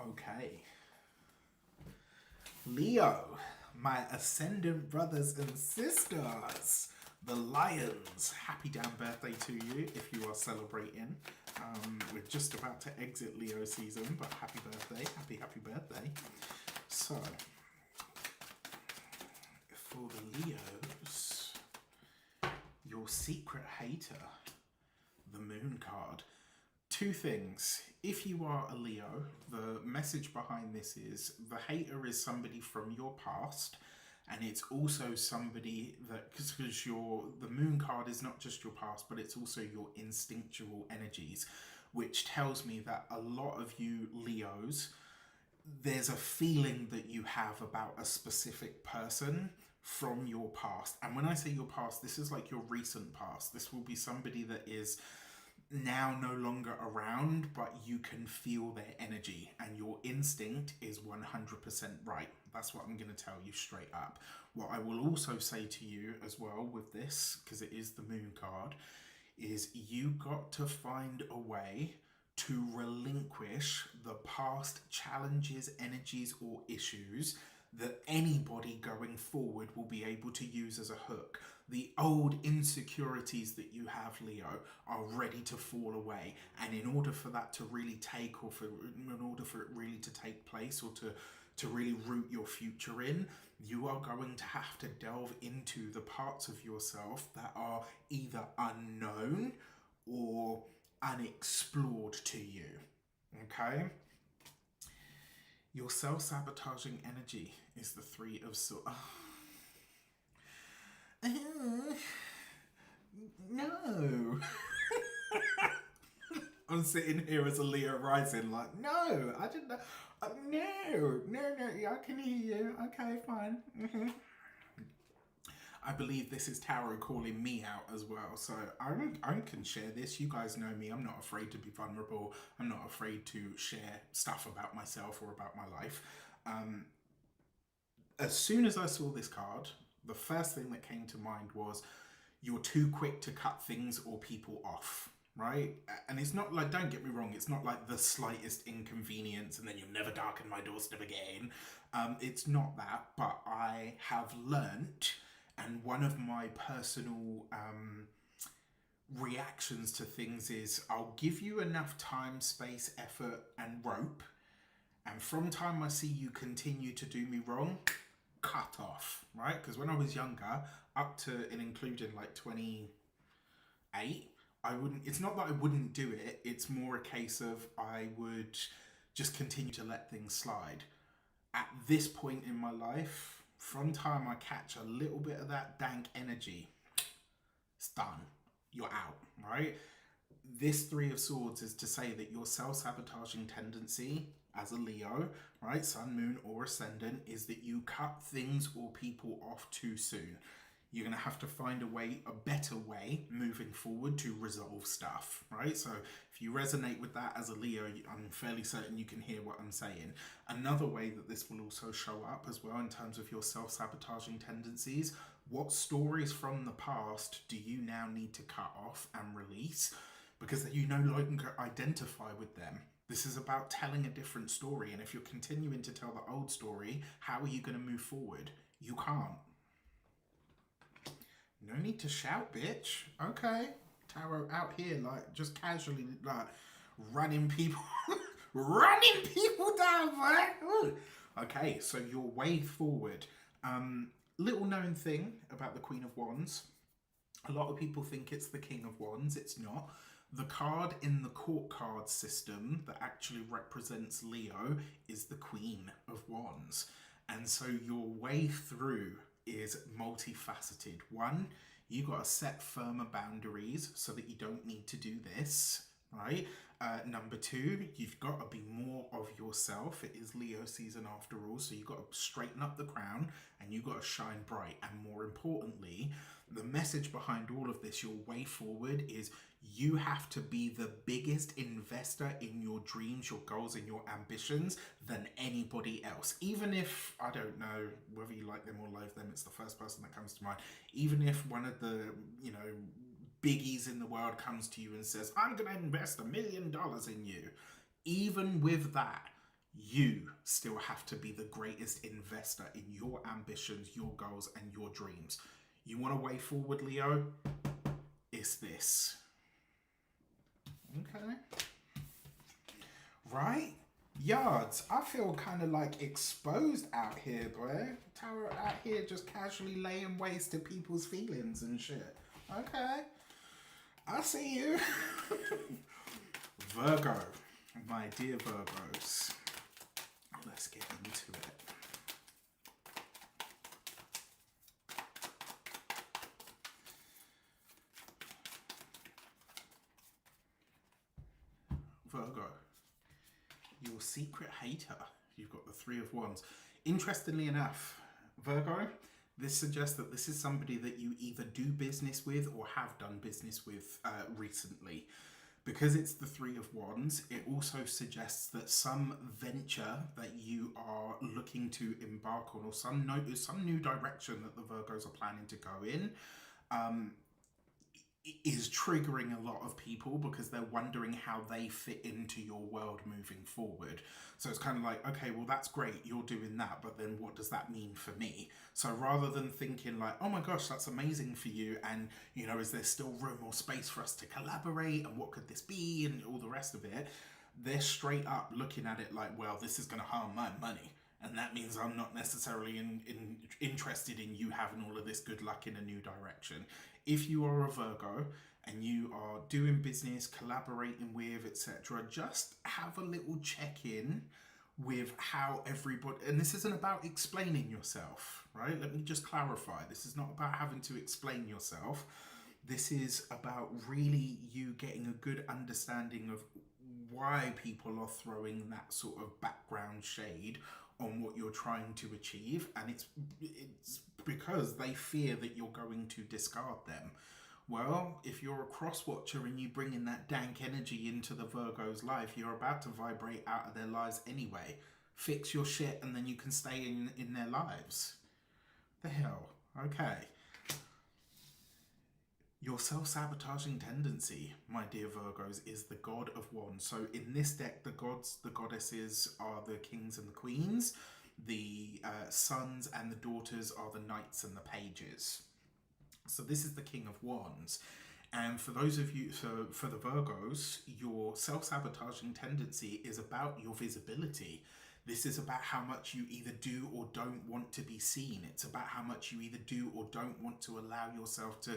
Okay, Leo, my ascendant brothers and sisters, the Lions, happy damn birthday to you if you are celebrating. We're just about to exit Leo season, but happy birthday, happy birthday. So, for the Leos, your secret hater, the Moon card. Two things. If you are a Leo, the message behind this is, the hater is somebody from your past, and it's also somebody that, because the Moon card is not just your past, but it's also your instinctual energies, which tells me that a lot of you Leos, there's a feeling that you have about a specific person from your past. And when I say your past, this is like your recent past. This will be somebody that is now no longer around, but you can feel their energy, and your instinct is 100% right. That's what I'm going to tell you straight up. What I will also say to you as well with this, because it is the Moon card, is you got to find a way to relinquish the past challenges, energies, or issues that anybody going forward will be able to use as a hook. The old insecurities that you have, Leo, are ready to fall away. And in order for that to really take, or in order for it really to take place, or to really root your future in, you are going to have to delve into the parts of yourself that are either unknown or unexplored to you. Okay? Your self-sabotaging energy is the Three of Swords. No. I'm sitting here as a Leo rising like, no, I didn't know. No, yeah, I can hear you. Okay, fine. I believe this is tarot calling me out as well. So I can share this. You guys know me. I'm not afraid to be vulnerable. I'm not afraid to share stuff about myself or about my life. As soon as I saw this card, the first thing that came to mind was, you're too quick to cut things or people off, right? And it's not like, don't get me wrong, it's not like the slightest inconvenience and then you'll never darken my doorstep again. It's not that, but I have learnt, and one of my personal reactions to things is, I'll give you enough time, space, effort, and rope, and from time I see you continue to do me wrong, cut off, right? Because when I was younger, up to and including like 28, it's not that I wouldn't do it, it's more a case of I would just continue to let things slide. At this point in my life, from time I catch a little bit of that dank energy, it's done. You're out, right? This Three of Swords is to say that your self-sabotaging tendency as a Leo, right, Sun, Moon, or Ascendant, is that you cut things or people off too soon. You're going to have to find a better way moving forward to resolve stuff, right? So if you resonate with that as a Leo, I'm fairly certain you can hear what I'm saying. Another way that this will also show up as well in terms of your self-sabotaging tendencies, what stories from the past do you now need to cut off and release? Because you no longer identify with them. This is about telling a different story. And if you're continuing to tell the old story, how are you going to move forward? You can't. No need to shout, bitch. Okay. Tarot out here, like, just casually, like, running people, running people down, boy. Okay, so your way forward. Little known thing about the Queen of Wands. A lot of people think it's the King of Wands. It's not. The card in the court card system that actually represents Leo is the Queen of Wands. And so your way through is multifaceted. One, you got to set firmer boundaries so that you don't need to do this, right? Number two, you've got to be more of yourself. It is Leo season after all, so you've got to straighten up the crown and you've got to shine bright. And more importantly, the message behind all of this, your way forward, is you have to be the biggest investor in your dreams, your goals, and your ambitions than anybody else. Even if, I don't know whether you like them or loathe them, it's the first person that comes to mind. Even if one of the, biggies in the world comes to you and says, I'm going to invest $1 million in you. Even with that, you still have to be the greatest investor in your ambitions, your goals, and your dreams. You want a way forward, Leo? It's this. Okay. Right? Yards, I feel kind of like exposed out here, boy. Tarot out here just casually laying waste to people's feelings and shit. Okay. I see you. Virgo. My dear Virgos. Let's get into it. Virgo, your secret hater. You've got the Three of Wands. Interestingly enough, Virgo, this suggests that this is somebody that you either do business with or have done business with recently. Because it's the Three of Wands, it also suggests that some venture that you are looking to embark on, or some new direction that the Virgos are planning to go in, is triggering a lot of people because they're wondering how they fit into your world moving forward. So it's kind of like, okay, well, that's great, you're doing that, but then what does that mean for me? So rather than thinking like, oh my gosh, that's amazing for you, and you know, is there still room or space for us to collaborate, and what could this be, and all the rest of it, they're straight up looking at it like, well, this is going to harm my money. And that means I'm not necessarily interested in you having all of this good luck in a new direction. If you are a Virgo and you are doing business, collaborating with, etc., just have a little check-in with how everybody, and this isn't about explaining yourself, right? Let me just clarify. This is not about having to explain yourself. This is about really you getting a good understanding of why people are throwing that sort of background shade on what you're trying to achieve, and it's because they fear that you're going to discard them. Well, if you're a cross watcher and you bring in that dank energy into the Virgo's life, you're about to vibrate out of their lives anyway. Fix your shit and then you can stay in their lives. The hell? Okay. Your self-sabotaging tendency, my dear Virgos, is the God of Wands. So in this deck, the gods, the goddesses are the kings and the queens. The sons and the daughters are the knights and the pages. So this is the King of Wands. And for those of you, so for the Virgos, your self-sabotaging tendency is about your visibility. This is about how much you either do or don't want to be seen. It's about how much you either do or don't want to allow yourself to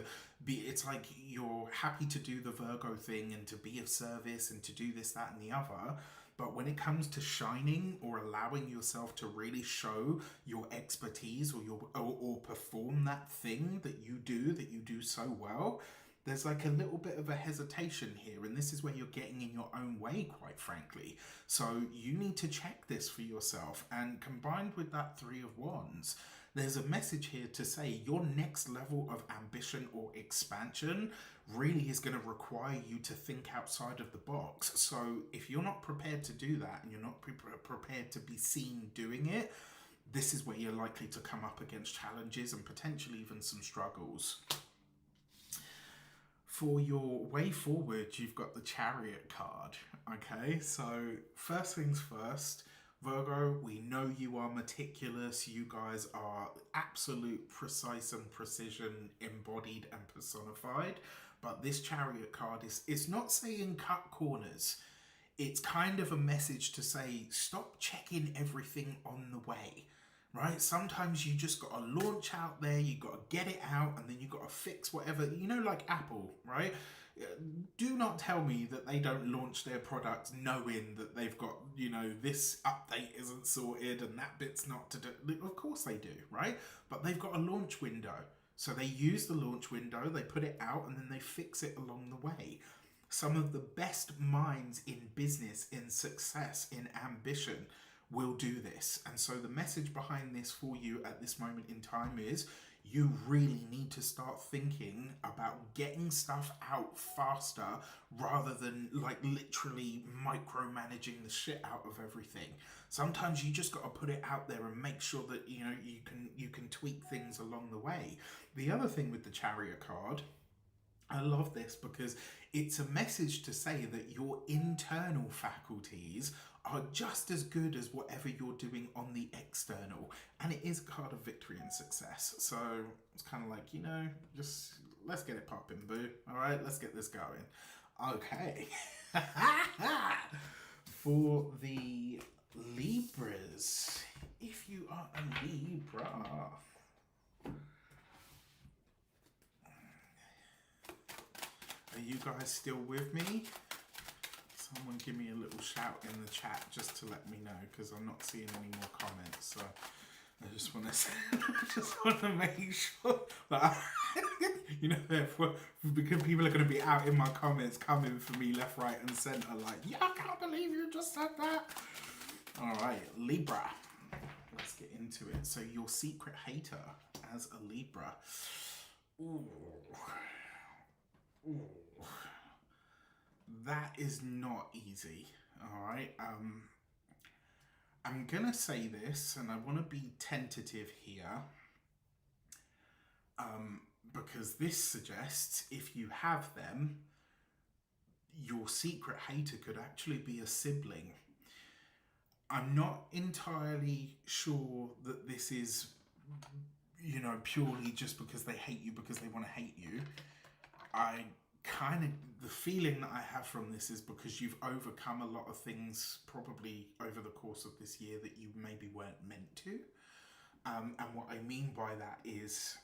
be. It's like you're happy to do the Virgo thing and to be of service and to do this, that, and the other. But when it comes to shining or allowing yourself to really show your expertise or perform that thing that you do so well, there's like a little bit of a hesitation here, and this is where you're getting in your own way, quite frankly. So you need to check this for yourself, and combined with that Three of Wands, there's a message here to say your next level of ambition or expansion really is going to require you to think outside of the box. So if you're not prepared to do that and you're not prepared to be seen doing it, this is where you're likely to come up against challenges and potentially even some struggles. For your way forward, you've got the Chariot card. Okay, so first things first, Virgo, we know you are meticulous. You guys are absolute precise and precision embodied and personified. But this Chariot card is not saying cut corners. It's kind of a message to say, stop checking everything on the way. Right? Sometimes you just got to launch out there, you got to get it out, and then you got to fix whatever, you know, like Apple, right? Do not tell me that they don't launch their products knowing that they've got, you know, this update isn't sorted and that bit's not to do. Of course they do, right? But they've got a launch window. So they use the launch window, they put it out, and then they fix it along the way. Some of the best minds in business, in success, in ambition will do this. And so the message behind this for you at this moment in time is you really need to start thinking about getting stuff out faster rather than like literally micromanaging the shit out of everything. Sometimes you just got to put it out there and make sure that you know you can tweak things along the way. The other thing with the Chariot card, I love this because it's a message to say that your internal faculties are just as good as whatever you're doing on the external. And it is a card of victory and success. So it's kind of like, you know, just let's get it popping, boo. All right, let's get this going. Okay. For the Libras, if you are a Libra, are you guys still with me? Someone give me a little shout in the chat just to let me know, because I'm not seeing any more comments. So I just want to make sure that you know, because people are going to be out in my comments coming for me left, right, and centre, like, yeah, I can't believe you just said that. All right, Libra. Let's get into it. So your secret hater as a Libra. Ooh. Ooh. That is not easy, all right? I'm going to say this, and I want to be tentative here, because this suggests if you have them, your secret hater could actually be a sibling. I'm not entirely sure that this is, you know, purely just because they hate you because they want to hate you. The feeling that I have from this is because you've overcome a lot of things probably over the course of this year that you maybe weren't meant to. And what I mean by that is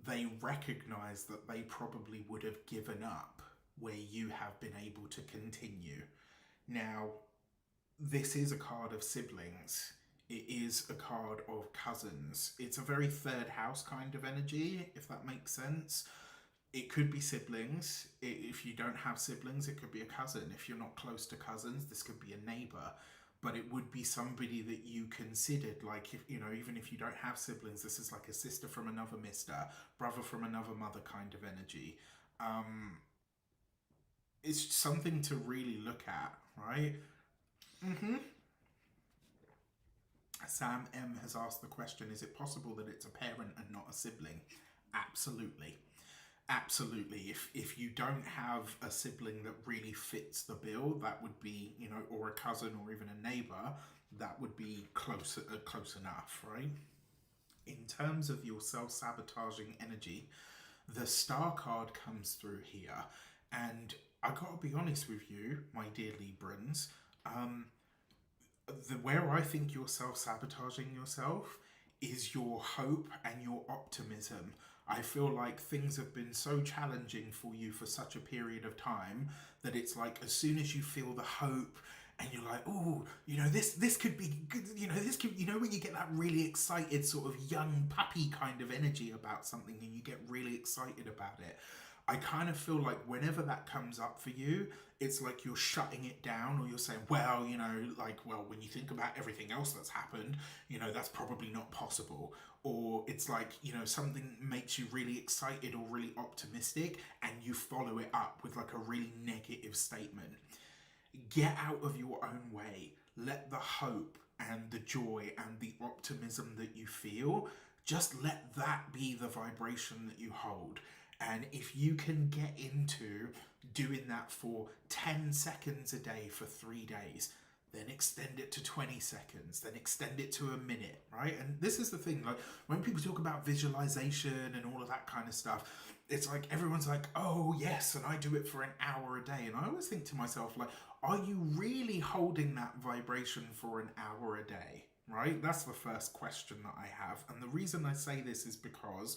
they recognize that they probably would have given up where you have been able to continue. Now, this is a card of siblings. It is a card of cousins. It's a very third house kind of energy, if that makes sense. It could be siblings. If you don't have siblings, it could be a cousin. If you're not close to cousins, this could be a neighbor. But it would be somebody that you considered, like, if you know, even if you don't have siblings, this is like a sister from another mister, brother from another mother kind of energy. It's something to really look at, right? Sam M has asked the question, is it possible that it's a parent and not a sibling? Absolutely. Absolutely. If you don't have a sibling that really fits the bill, that would be, you know, or a cousin or even a neighbor, that would be close enough, right? In terms of your self-sabotaging energy, the Star card comes through here, and I gotta be honest with you, my dear Librans, where I think you're self-sabotaging yourself is your hope and your optimism. I feel like things have been so challenging for you for such a period of time that it's like as soon as you feel the hope and you're like, oh, you know, this could be good, you know, this could, you know, when you get that really excited sort of young puppy kind of energy about something and you get really excited about it. I kind of feel like whenever that comes up for you, it's like you're shutting it down, or you're saying, well, you know, like, well, when you think about everything else that's happened, you know, that's probably not possible. Or it's like, you know, something makes you really excited or really optimistic and you follow it up with like a really negative statement. Get out of your own way. Let the hope and the joy and the optimism that you feel, just let that be the vibration that you hold. And if you can get into doing that for 10 seconds a day for 3 days, then extend it to 20 seconds, then extend it to a minute, right? And this is the thing, like when people talk about visualization and all of that kind of stuff, it's like everyone's like, oh yes, and I do it for an hour a day. And I always think to myself, like, are you really holding that vibration for an hour a day, right? That's the first question that I have. And the reason I say this is because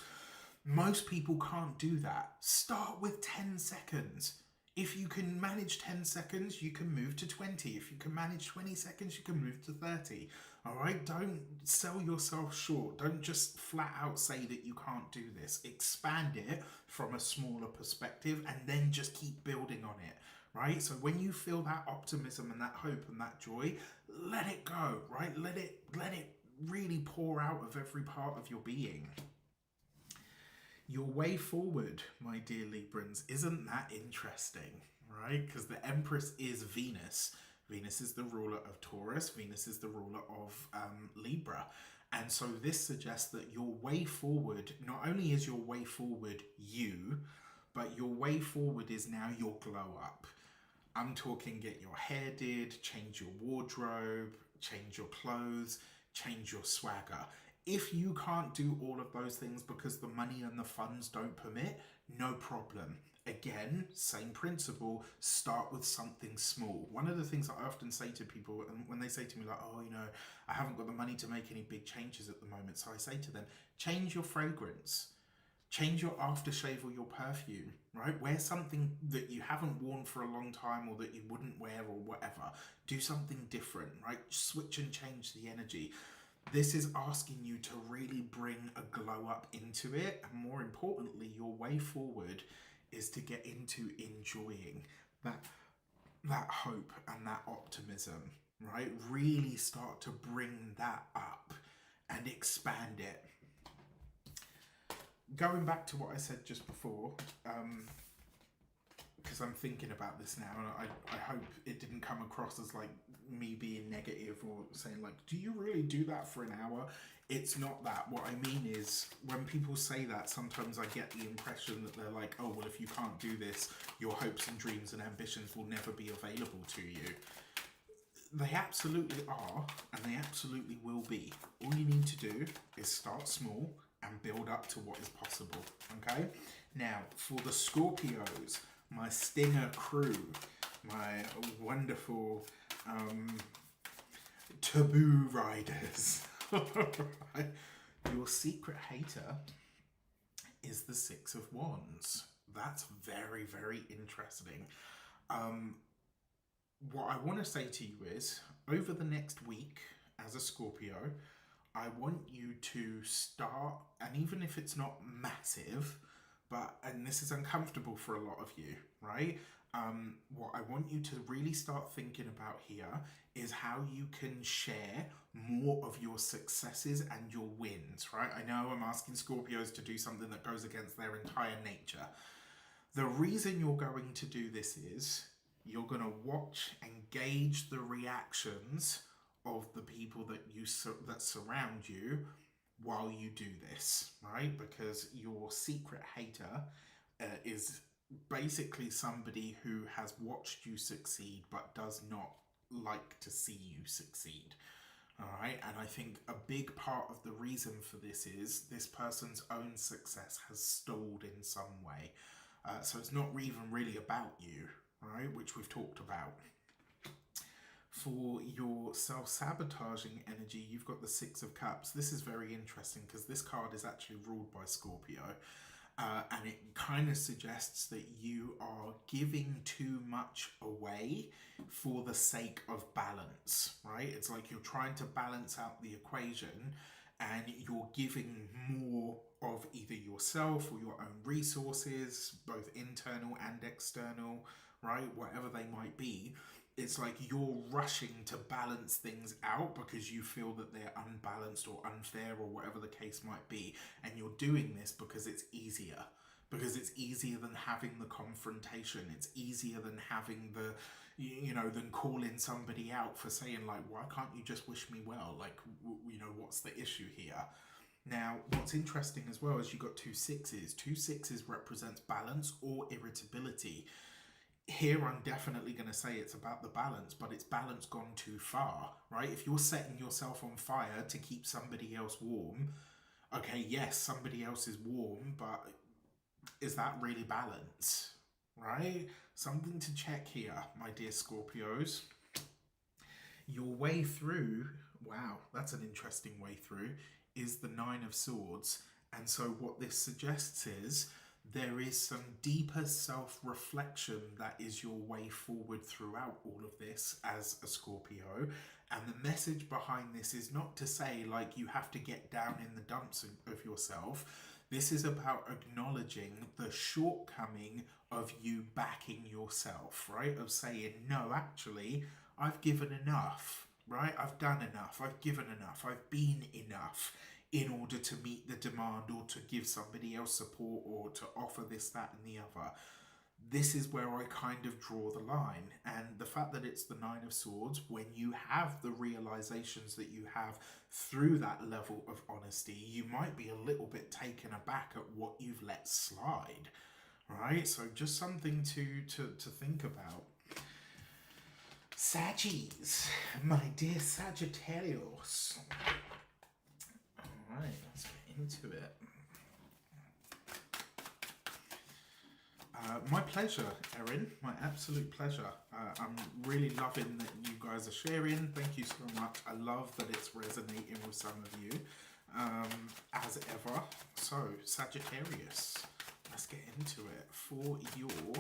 most people can't do that. Start with 10 seconds. If you can manage 10 seconds, you can move to 20. If you can manage 20 seconds, you can move to 30. All right? Don't sell yourself short. Don't just flat out say that you can't do this. Expand it from a smaller perspective and then just keep building on it, right? So when you feel that optimism and that hope and that joy, let it go, right? Let it really pour out of every part of your being. Your way forward, my dear Librans, isn't that interesting, right? Because the Empress is Venus. Venus is the ruler of Taurus. Venus is the ruler of Libra. And so this suggests that your way forward, not only is your way forward you, but your way forward is now your glow up. I'm talking get your hair did, change your wardrobe, change your clothes, change your swagger. If you can't do all of those things because the money and the funds don't permit, no problem. Again, same principle, start with something small. One of the things that I often say to people, and when they say to me like, oh, you know, I haven't got the money to make any big changes at the moment. So I say to them, change your fragrance, change your aftershave or your perfume, right? Wear something that you haven't worn for a long time or that you wouldn't wear or whatever. Do something different, right? Switch and change the energy. This is asking you to really bring a glow up into it. And more importantly, your way forward is to get into enjoying that hope and that optimism, right? Really start to bring that up and expand it. Going back to what I said just before, because I'm thinking about this now, and I hope it didn't come across as like, me being negative or saying like, do you really do that for an hour? It's not that. What I mean is, when people say that, sometimes I get the impression that they're like, oh, well, if you can't do this, your hopes and dreams and ambitions will never be available to you. They absolutely are, and they absolutely will be. All you need to do is start small and build up to what is possible, okay? Now, for the Scorpios, my stinger crew, my wonderful taboo riders, your secret hater is the Six of Wands. That's very, very interesting. What I want to say to you is, over the next week, as a Scorpio, I want you to start, and even if it's not massive, and this is uncomfortable for a lot of you, right? What I want you to really start thinking about here is how you can share more of your successes and your wins, right? I know I'm asking Scorpios to do something that goes against their entire nature. The reason you're going to do this is you're going to watch and gauge the reactions of the people that surround you while you do this, right? Because your secret hater is basically somebody who has watched you succeed but does not like to see you succeed. All right, and I think a big part of the reason for this is this person's own success has stalled in some way. So it's not even really about you, right? Which we've talked about. For your self-sabotaging energy, you've got the Six of Cups. This is very interesting because this card is actually ruled by Scorpio. And it kind of suggests that you are giving too much away for the sake of balance, right? It's like you're trying to balance out the equation and you're giving more of either yourself or your own resources, both internal and external, right? Whatever they might be. It's like you're rushing to balance things out because you feel that they're unbalanced or unfair or whatever the case might be. And you're doing this because it's easier. Because it's easier than having the confrontation. It's easier than having the, than calling somebody out for saying like, why can't you just wish me well? Like, what's the issue here? Now, what's interesting as well is you've got two sixes. Two sixes represents balance or irritability. Here, I'm definitely going to say it's about the balance, but it's balance gone too far, right? If you're setting yourself on fire to keep somebody else warm, okay, yes, somebody else is warm, but is that really balance, right? Something to check here, my dear Scorpios. Your way through, wow, that's an interesting way through, is the Nine of Swords. And so what this suggests is there is some deeper self-reflection that is your way forward throughout all of this as a Scorpio. And the message behind this is not to say like you have to get down in the dumps of yourself. This is about acknowledging the shortcoming of you backing yourself, right? Of saying, no, actually, I've given enough, right? I've done enough. I've given enough. I've been enough in order to meet the demand or to give somebody else support or to offer this, that, and the other. This is where I kind of draw the line. And the fact that it's the Nine of Swords, when you have the realizations that you have through that level of honesty, you might be a little bit taken aback at what you've let slide, right? So just something to think about. Saggies, my dear Sagittarius. All right, let's get into it. My pleasure, Erin. My absolute pleasure. I'm really loving that you guys are sharing. Thank you so much. I love that it's resonating with some of you, as ever. So, Sagittarius, let's get into it. For your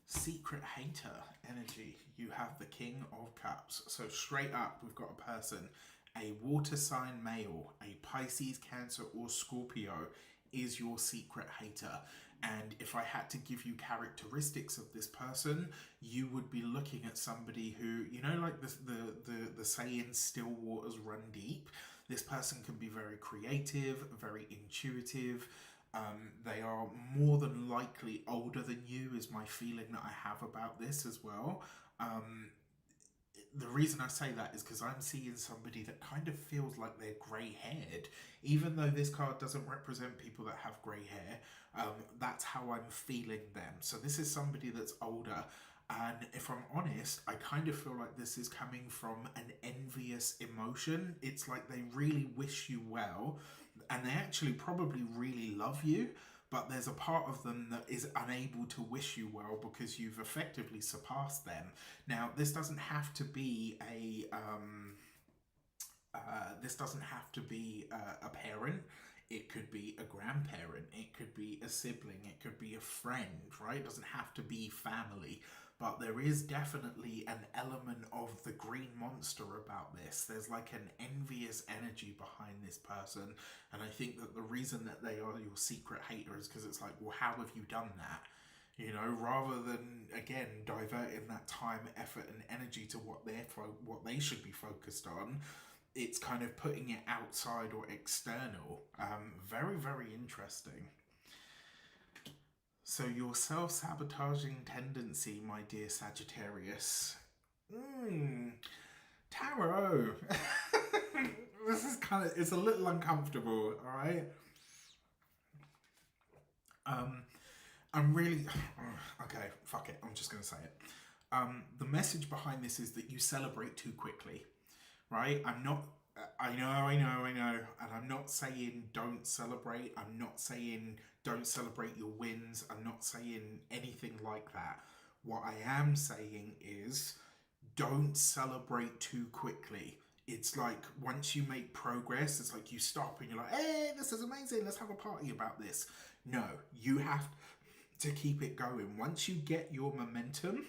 secret hater energy, you have the King of Cups. So straight up, we've got a person, a water sign male, a Pisces, Cancer, or Scorpio is your secret hater. And if I had to give you characteristics of this person, you would be looking at somebody who, like the saying, still waters run deep. This person can be very creative, very intuitive. They are more than likely older than you, is my feeling that I have about this as well. the reason I say that is because I'm seeing somebody that kind of feels like they're grey-haired, even though this card doesn't represent people that have grey hair. That's how I'm feeling them. So this is somebody that's older, and if I'm honest, I kind of feel like this is coming from an envious emotion. It's like they really wish you well, and they actually probably really love you, but there's a part of them that is unable to wish you well because you've effectively surpassed them. Now, this doesn't have to be a parent. It could be a grandparent. It could be a sibling. It could be a friend, right? It doesn't have to be family. But there is definitely an element of the green monster about this. There's like an envious energy behind this person. And I think that the reason that they are your secret hater is because it's like, well, how have you done that? You know, rather than, again, diverting that time, effort, and energy to what they should be focused on, it's kind of putting it outside or external. Very, very interesting. So your self-sabotaging tendency, my dear Sagittarius. Tarot. This is kind of, it's a little uncomfortable, all right? I'm really, okay, fuck it, I'm just going to say it. The message behind this is that you celebrate too quickly, right? I know, and I'm not saying don't celebrate. I'm not saying don't celebrate your wins. I'm not saying anything like that. What I am saying is don't celebrate too quickly. It's like once you make progress, it's like you stop and you're like, hey, this is amazing. Let's have a party about this. No, you have to keep it going. Once you get your momentum,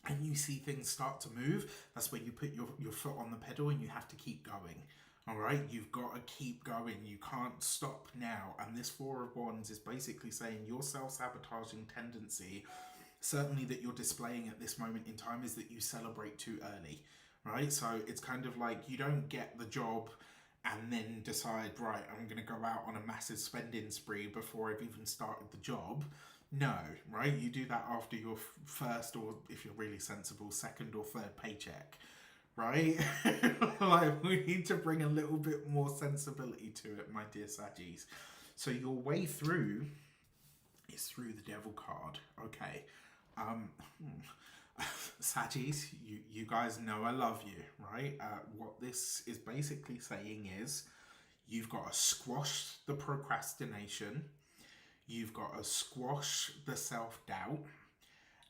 and you see things start to move, that's where you put your foot on the pedal and you have to keep going. All right, you've got to keep going. You can't stop now. And this Four of Wands is basically saying your self-sabotaging tendency, certainly that you're displaying at this moment in time, is that you celebrate too early, right? So it's kind of like you don't get the job and then decide, right, I'm going to go out on a massive spending spree before I've even started the job. No, right? You do that after your first, or if you're really sensible, second or third paycheck, right? Like, we need to bring a little bit more sensibility to it, my dear Saggies. So your way through is through the Devil card. Okay. Saggies, you guys know I love you, right? What this is basically saying is you've got to squash the procrastination. You've got to squash the self-doubt,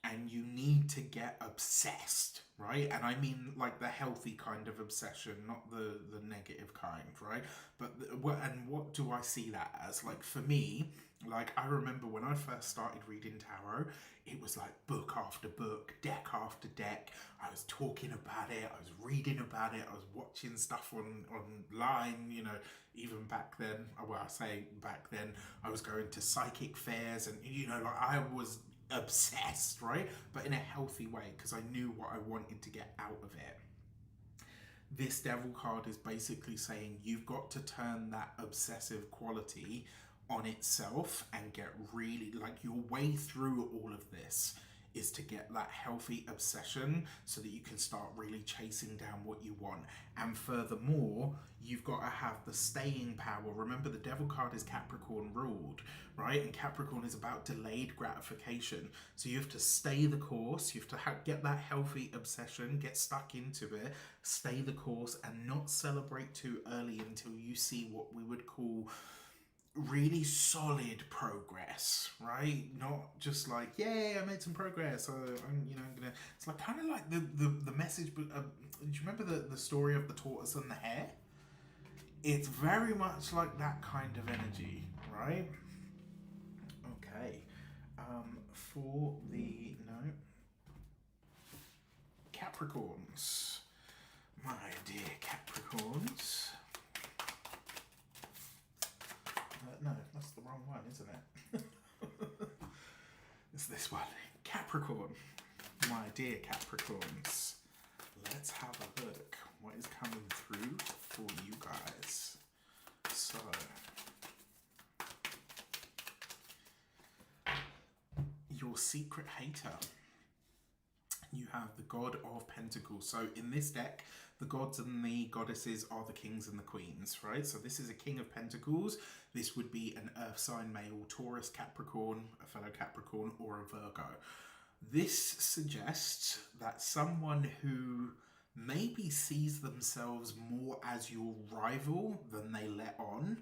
and you need to get obsessed, right? And I mean like the healthy kind of obsession, not the negative kind, right? But what do I see that as? Like for me, like I remember when I first started reading tarot, it was like book after book, deck after deck. I was talking about it, I was reading about it, I was watching stuff online, you know, even back then, well, I say back then, I was going to psychic fairs and, you know, like I was obsessed, right? But in a healthy way, because I knew what I wanted to get out of it. This Devil card is basically saying you've got to turn that obsessive quality on itself and get really, like, your way through all of this is to get that healthy obsession so that you can start really chasing down what you want. And furthermore, you've got to have the staying power. Remember, the Devil card is Capricorn ruled, right? And Capricorn is about delayed gratification. So you have to stay the course. You have to get that healthy obsession, get stuck into it, stay the course, and not celebrate too early until you see what we would call really solid progress, right? Not just like, yay, I made some progress, so I'm gonna, it's like kind of like the message, but do you remember the story of the tortoise and the hare? It's very much like that kind of energy, right? Okay. For the Capricorns, my dear Capricorns. No, that's the wrong one, isn't it? It's this one. Capricorn. My dear Capricorns. Let's have a look. What is coming through for you guys? So, your secret hater. you have the God of Pentacles. So in this deck, the gods and the goddesses are the kings and the queens, right? So this is a King of Pentacles. This would be an earth sign male, Taurus, Capricorn, a fellow Capricorn, or a Virgo. This suggests that someone who maybe sees themselves more as your rival than they let on,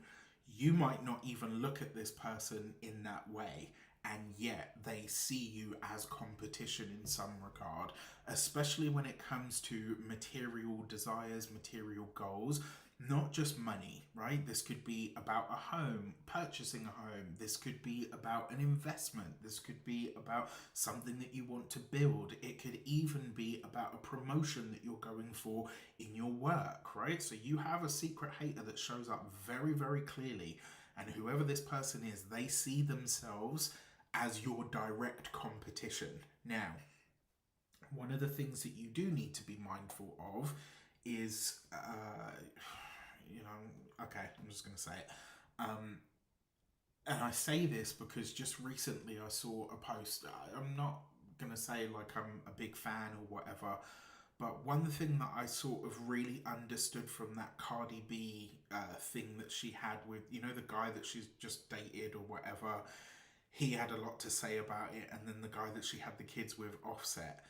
you might not even look at this person in that way, and yet they see you as competition in some regard, especially when it comes to material desires, material goals, not just money, right? This could be about a home, purchasing a home. This could be about an investment. This could be about something that you want to build. It could even be about a promotion that you're going for in your work, right? So you have a secret hater that shows up very, very clearly. And whoever this person is, they see themselves as your direct competition. Now, one of the things that you do need to be mindful of is, okay, I'm just going to say it. And I say this because just recently I saw a post. I'm not going to say like I'm a big fan or whatever, but one thing that I sort of really understood from that Cardi B thing that she had with, you know, the guy that she's just dated or whatever, he had a lot to say about it. And then the guy that she had the kids with, Offset.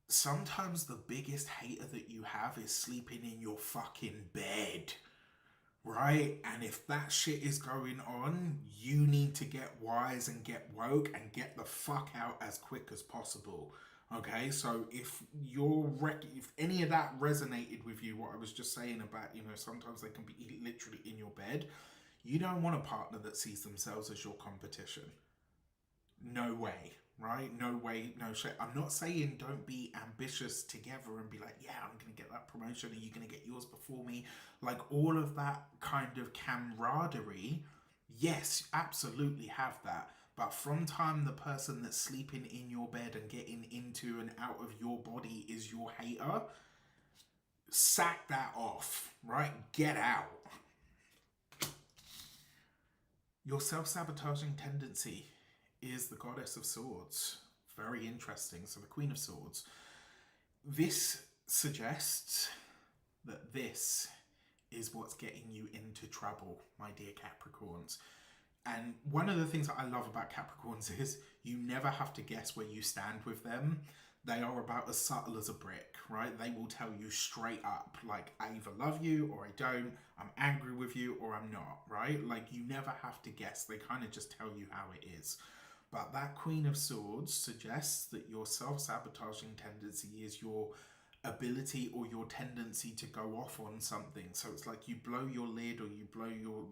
Sometimes the biggest hater that you have is sleeping in your fucking bed, right? And if that shit is going on, you need to get wise and get woke and get the fuck out as quick as possible. Okay, so if if any of that resonated with you, what I was just saying about, you know, sometimes they can be literally in your bed, you don't want a partner that sees themselves as your competition. No way, right? No way, no shit. I'm not saying don't be ambitious together and be like, yeah, I'm going to get that promotion. Are you going to get yours before me? Like all of that kind of camaraderie, yes, absolutely have that. But from time the person that's sleeping in your bed and getting into and out of your body is your hater, sack that off, right? Get out. Your self-sabotaging tendency is the Goddess of Swords. Very interesting. So the Queen of Swords. This suggests that this is what's getting you into trouble, my dear Capricorns. And one of the things that I love about Capricorns is you never have to guess where you stand with them. They are about as subtle as a brick, right? They will tell you straight up, like, I either love you or I don't. I'm angry with you or I'm not, right? Like, you never have to guess. They kind of just tell you how it is. But that Queen of Swords suggests that your self-sabotaging tendency is your ability or your tendency to go off on something. So it's like you blow your lid or you blow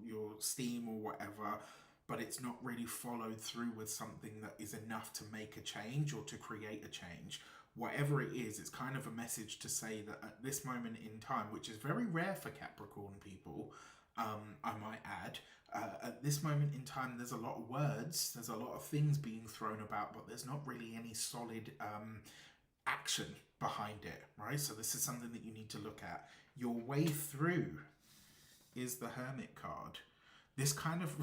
your steam or whatever, but it's not really followed through with something that is enough to make a change or to create a change. Whatever it is, it's kind of a message to say that at this moment in time, which is very rare for Capricorn people, I might add, at this moment in time, there's a lot of words, there's a lot of things being thrown about, but there's not really any solid action behind it, right? So this is something that you need to look at. Your way through is the Hermit card. This kind of,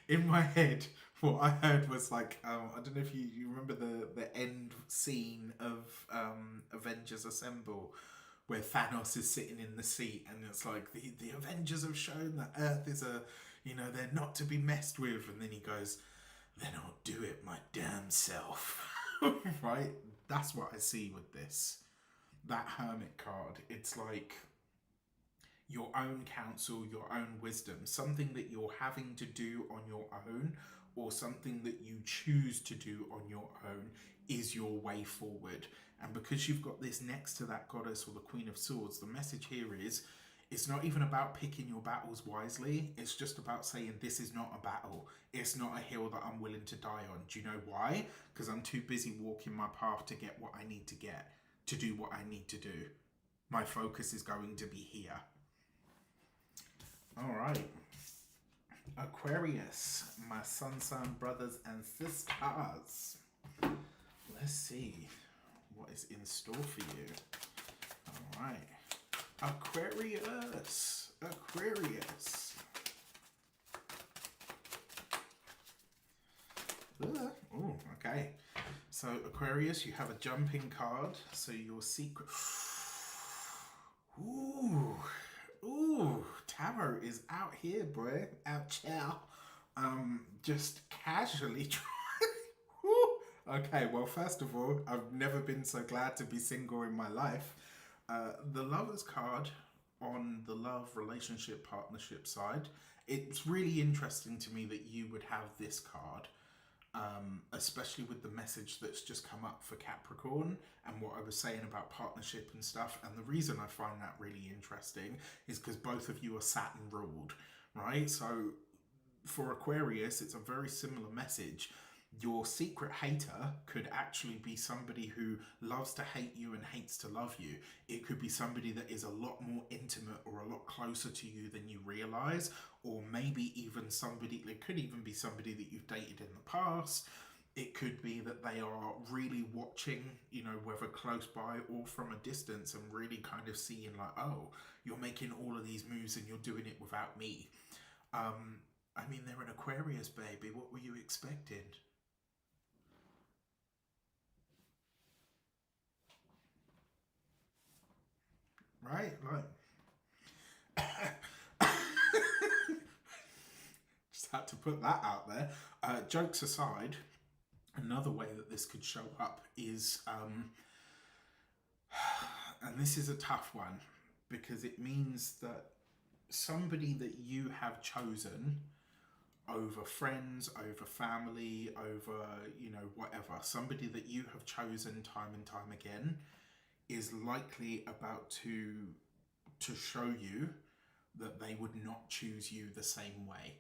in my head, what I heard was like, I don't know if you remember the end scene of Avengers Assemble, where Thanos is sitting in the seat and it's like, the Avengers have shown that Earth is they're not to be messed with. And then he goes, then I'll do it my damn self. Right? That's what I see with this. That Hermit card. It's like your own counsel, your own wisdom, something that you're having to do on your own or something that you choose to do on your own is your way forward. And because you've got this next to that goddess or the Queen of Swords, the message here is it's not even about picking your battles wisely. It's just about saying this is not a battle. It's not a hill that I'm willing to die on. Do you know why? Because I'm too busy walking my path to get what I need to get, to do what I need to do. My focus is going to be here. All right. Aquarius, my sun brothers and sisters. Let's see what is in store for you. All right. Aquarius. Oh, okay. So Aquarius, you have a jumping card. So your secret... Ooh, tarot is out here, boy. Out here. Just casually trying. Okay, well, first of all, I've never been so glad to be single in my life. The Lovers card on the love, relationship, partnership side, it's really interesting to me that you would have this card. Especially with the message that's just come up for Capricorn and what I was saying about partnership and stuff. And the reason I find that really interesting is because both of you are Saturn ruled, right? So for Aquarius, it's a very similar message. Your secret hater could actually be somebody who loves to hate you and hates to love you. It could be somebody that is a lot more intimate or a lot closer to you than you realize, or maybe even somebody, it could even be somebody that you've dated in the past. It could be that they are really watching, you know, whether close by or from a distance, and really kind of seeing like, oh, you're making all of these moves and you're doing it without me. I mean, they're an Aquarius, baby. What were you expecting? Right? Like, just had to put that out there. Jokes aside, another way that this could show up is, and this is a tough one, because it means that somebody that you have chosen over friends, over family, over, you know, whatever, somebody that you have chosen time and time again is likely about to show you that they would not choose you the same way.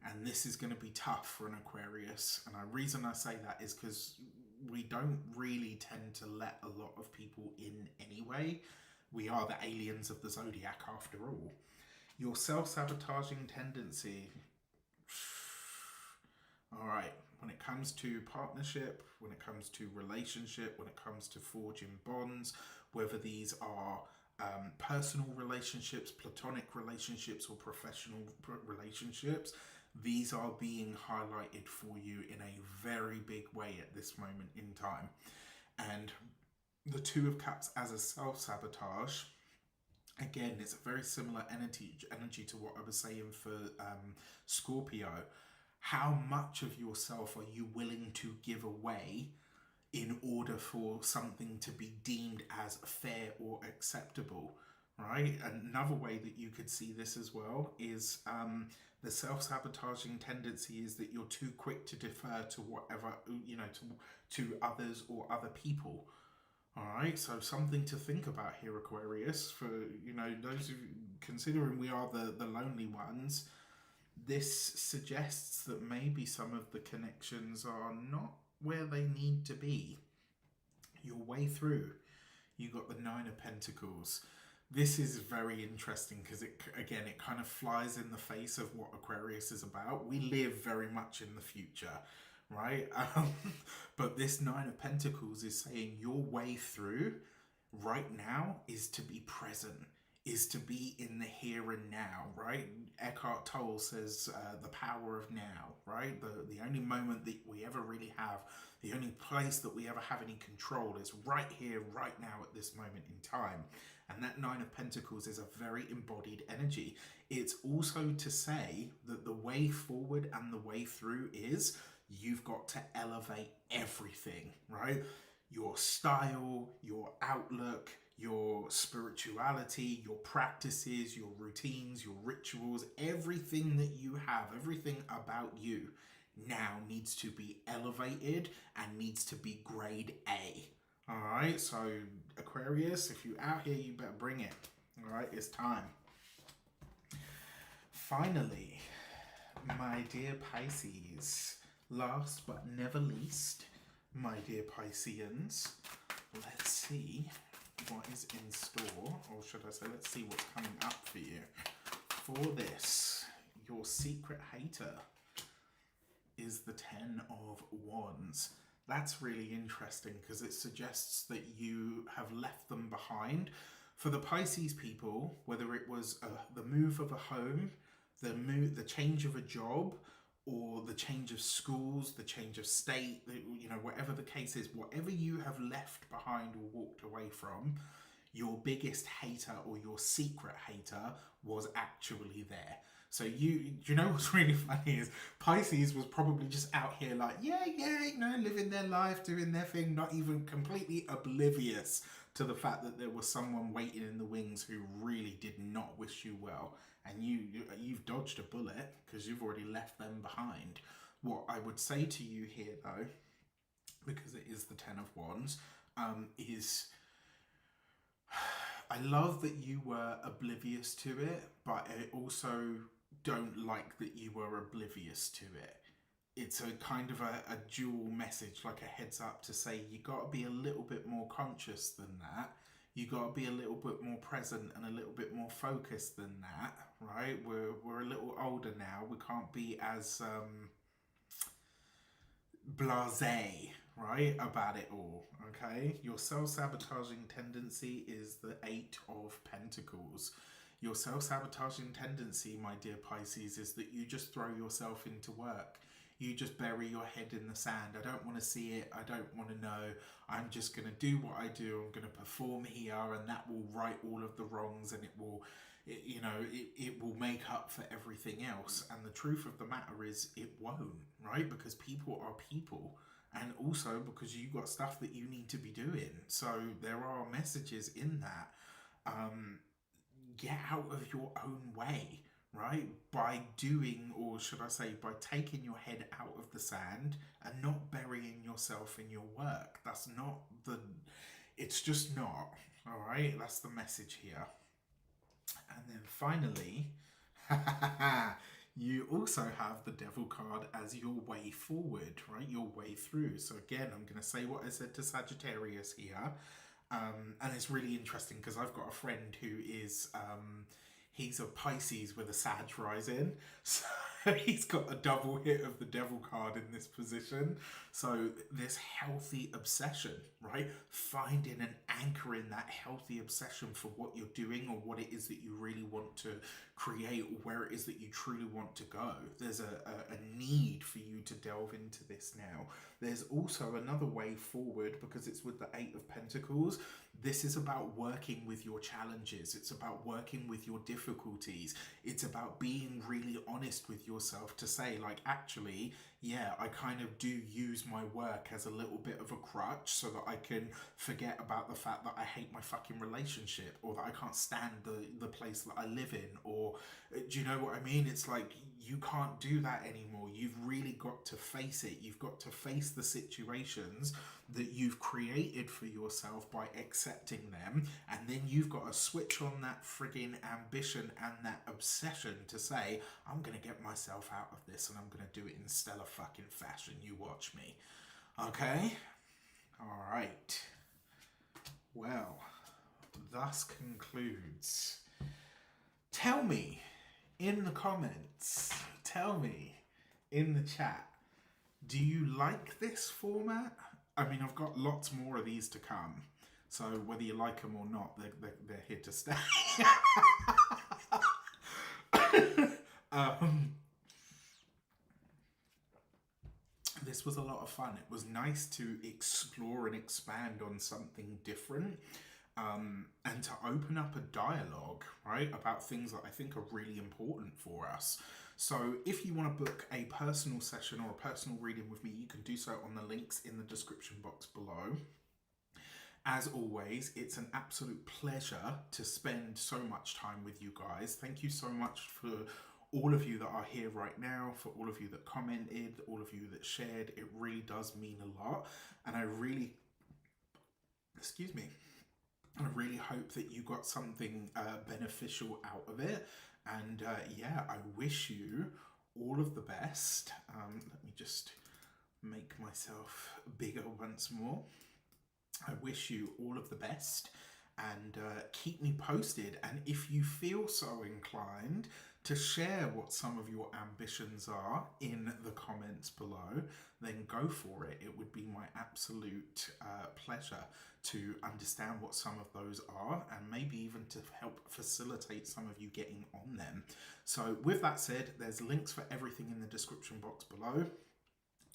And this is going to be tough for an Aquarius. And the reason I say that is because we don't really tend to let a lot of people in anyway. We are the aliens of the zodiac after all. Your self-sabotaging tendency. All right. When it comes to partnership, when it comes to relationship, when it comes to forging bonds, whether these are personal relationships, platonic relationships, or professional relationships, these are being highlighted for you in a very big way at this moment in time. And the Two of Cups as a self-sabotage, again, it's a very similar energy to what I was saying for Scorpio. How much of yourself are you willing to give away in order for something to be deemed as fair or acceptable, right? Another way that you could see this as well is the self-sabotaging tendency is that you're too quick to defer to whatever, you know, to others or other people. All right, so something to think about here, Aquarius, for, you know, those of you, considering we are the lonely ones. This suggests that maybe some of the connections are not where they need to be. Your way through, you got the Nine of Pentacles. This is very interesting because it kind of flies in the face of what Aquarius is about. We live very much in the future, right? But this Nine of Pentacles is saying your way through right now is to be present, is to be in the here and now, right? Eckhart Tolle says the power of now, right? The only moment that we ever really have, the only place that we ever have any control is right here, right now at this moment in time. And that Nine of Pentacles is a very embodied energy. It's also to say that the way forward and the way through is you've got to elevate everything, right? Your style, your outlook, your spirituality, your practices, your routines, your rituals, everything that you have, everything about you now needs to be elevated and needs to be grade A. All right, so Aquarius, if you're out here, you better bring it. All right, it's time. Finally, my dear Pisces, last but never least, my dear Pisceans, let's see what is in store, or should I say, let's see what's coming up for you. For this, your secret hater is the Ten of Wands. That's really interesting because it suggests that you have left them behind. For the Pisces people, whether it was the move of a home, the change of a job, or the change of schools, the change of state, you know, whatever the case is, whatever you have left behind or walked away from, your biggest hater or your secret hater was actually there. So you know what's really funny is Pisces was probably just out here like, yeah, you know, living their life, doing their thing, not even completely oblivious to the fact that there was someone waiting in the wings who really did not wish you well. And you've dodged a bullet because you've already left them behind. What I would say to you here, though, because it is the Ten of Wands, is I love that you were oblivious to it, but I also don't like that you were oblivious to it. It's a kind of a dual message, like a heads up to say you got to be a little bit more conscious than that. You got to be a little bit more present and a little bit more focused than that, right? We're a little older now. We can't be as blasé, right, about it all, okay? Your self-sabotaging tendency is the Eight of Pentacles. Your self-sabotaging tendency, my dear Pisces, is that you just throw yourself into work. You just bury your head in the sand. I don't want to see it. I don't want to know. I'm just going to do what I do. I'm going to perform here, and that will right all of the wrongs, and it will make up for everything else. And the truth of the matter is it won't, right? Because people are people. And also because you've got stuff that you need to be doing. So there are messages in that. Get out of your own way, right? By doing, or should I say, by taking your head out of the sand and not burying yourself in your work. That's not the, it's just not, all right? That's the message here. And then finally, you also have the Devil card as your way forward, right? Your way through. So again, I'm going to say what I said to Sagittarius here. And it's really interesting because I've got a friend who is, he's a Pisces with a Sag rising. So he's got a double hit of the Devil card in this position. So this healthy obsession, right? Finding and anchoring that healthy obsession for what you're doing or what it is that you really want to create or where it is that you truly want to go. There's a need for you to delve into this now. There's also another way forward because it's with the Eight of Pentacles. This is about working with your challenges. It's about working with your difficulties. It's about being really honest with yourself to say, like, actually, yeah, I kind of do use my work as a little bit of a crutch so that I can forget about the fact that I hate my fucking relationship or that I can't stand the place that I live in, or do you know what I mean? It's like you can't do that anymore. You've really got to face it. You've got to face the situations that you've created for yourself by accepting them, and then you've got to switch on that frigging ambition and that obsession to say, I'm going to get myself out of this and I'm going to do it in stellar fucking fashion. You watch me. Okay? All right. Well, thus concludes. Tell me in the comments, tell me in the chat, do you like this format? I mean, I've got lots more of these to come. So whether you like them or not, they're here to stay. This was a lot of fun. It was nice to explore and expand on something different, and to open up a dialogue, right, about things that I think are really important for us. So if you want to book a personal session or a personal reading with me, you can do so on the links in the description box below. As always, it's an absolute pleasure to spend so much time with you guys. Thank you so much for all of you that are here right now, for all of you that commented, all of you that shared. It really does mean a lot. And I really, excuse me, I really hope that you got something beneficial out of it. And yeah, I wish you all of the best. Let me just make myself bigger once more. I wish you all of the best, and keep me posted. And if you feel so inclined to share what some of your ambitions are in the comments below, then go for it. It would be my absolute pleasure to understand what some of those are, and maybe even to help facilitate some of you getting on them. So with that said, there's links for everything in the description box below,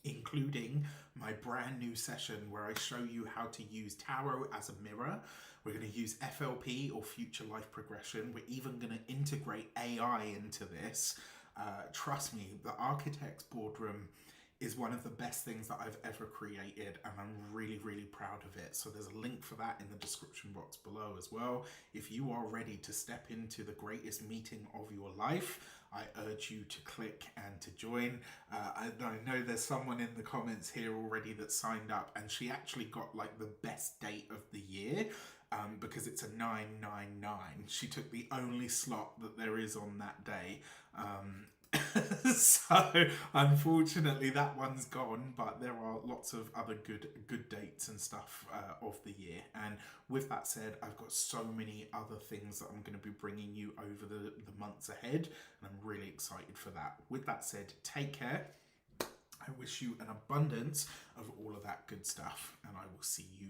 including my brand new session where I show you how to use tarot as a mirror. We're going to use FLP, or future life progression. We're even going to integrate AI into this. Trust me, the Architects Boardroom is one of the best things that I've ever created, and I'm really, really proud of it. So there's a link for that in the description box below as well. If you are ready to step into the greatest meeting of your life, I urge you to click and to join. I know there's someone in the comments here already that signed up, and she actually got like the best date of the year. Because it's a 999. She took the only slot that there is on that day. So unfortunately that one's gone, but there are lots of other good dates and stuff of the year. And with that said, I've got so many other things that I'm going to be bringing you over the months ahead, and I'm really excited for that. With that said, take care. I wish you an abundance of all of that good stuff, and I will see you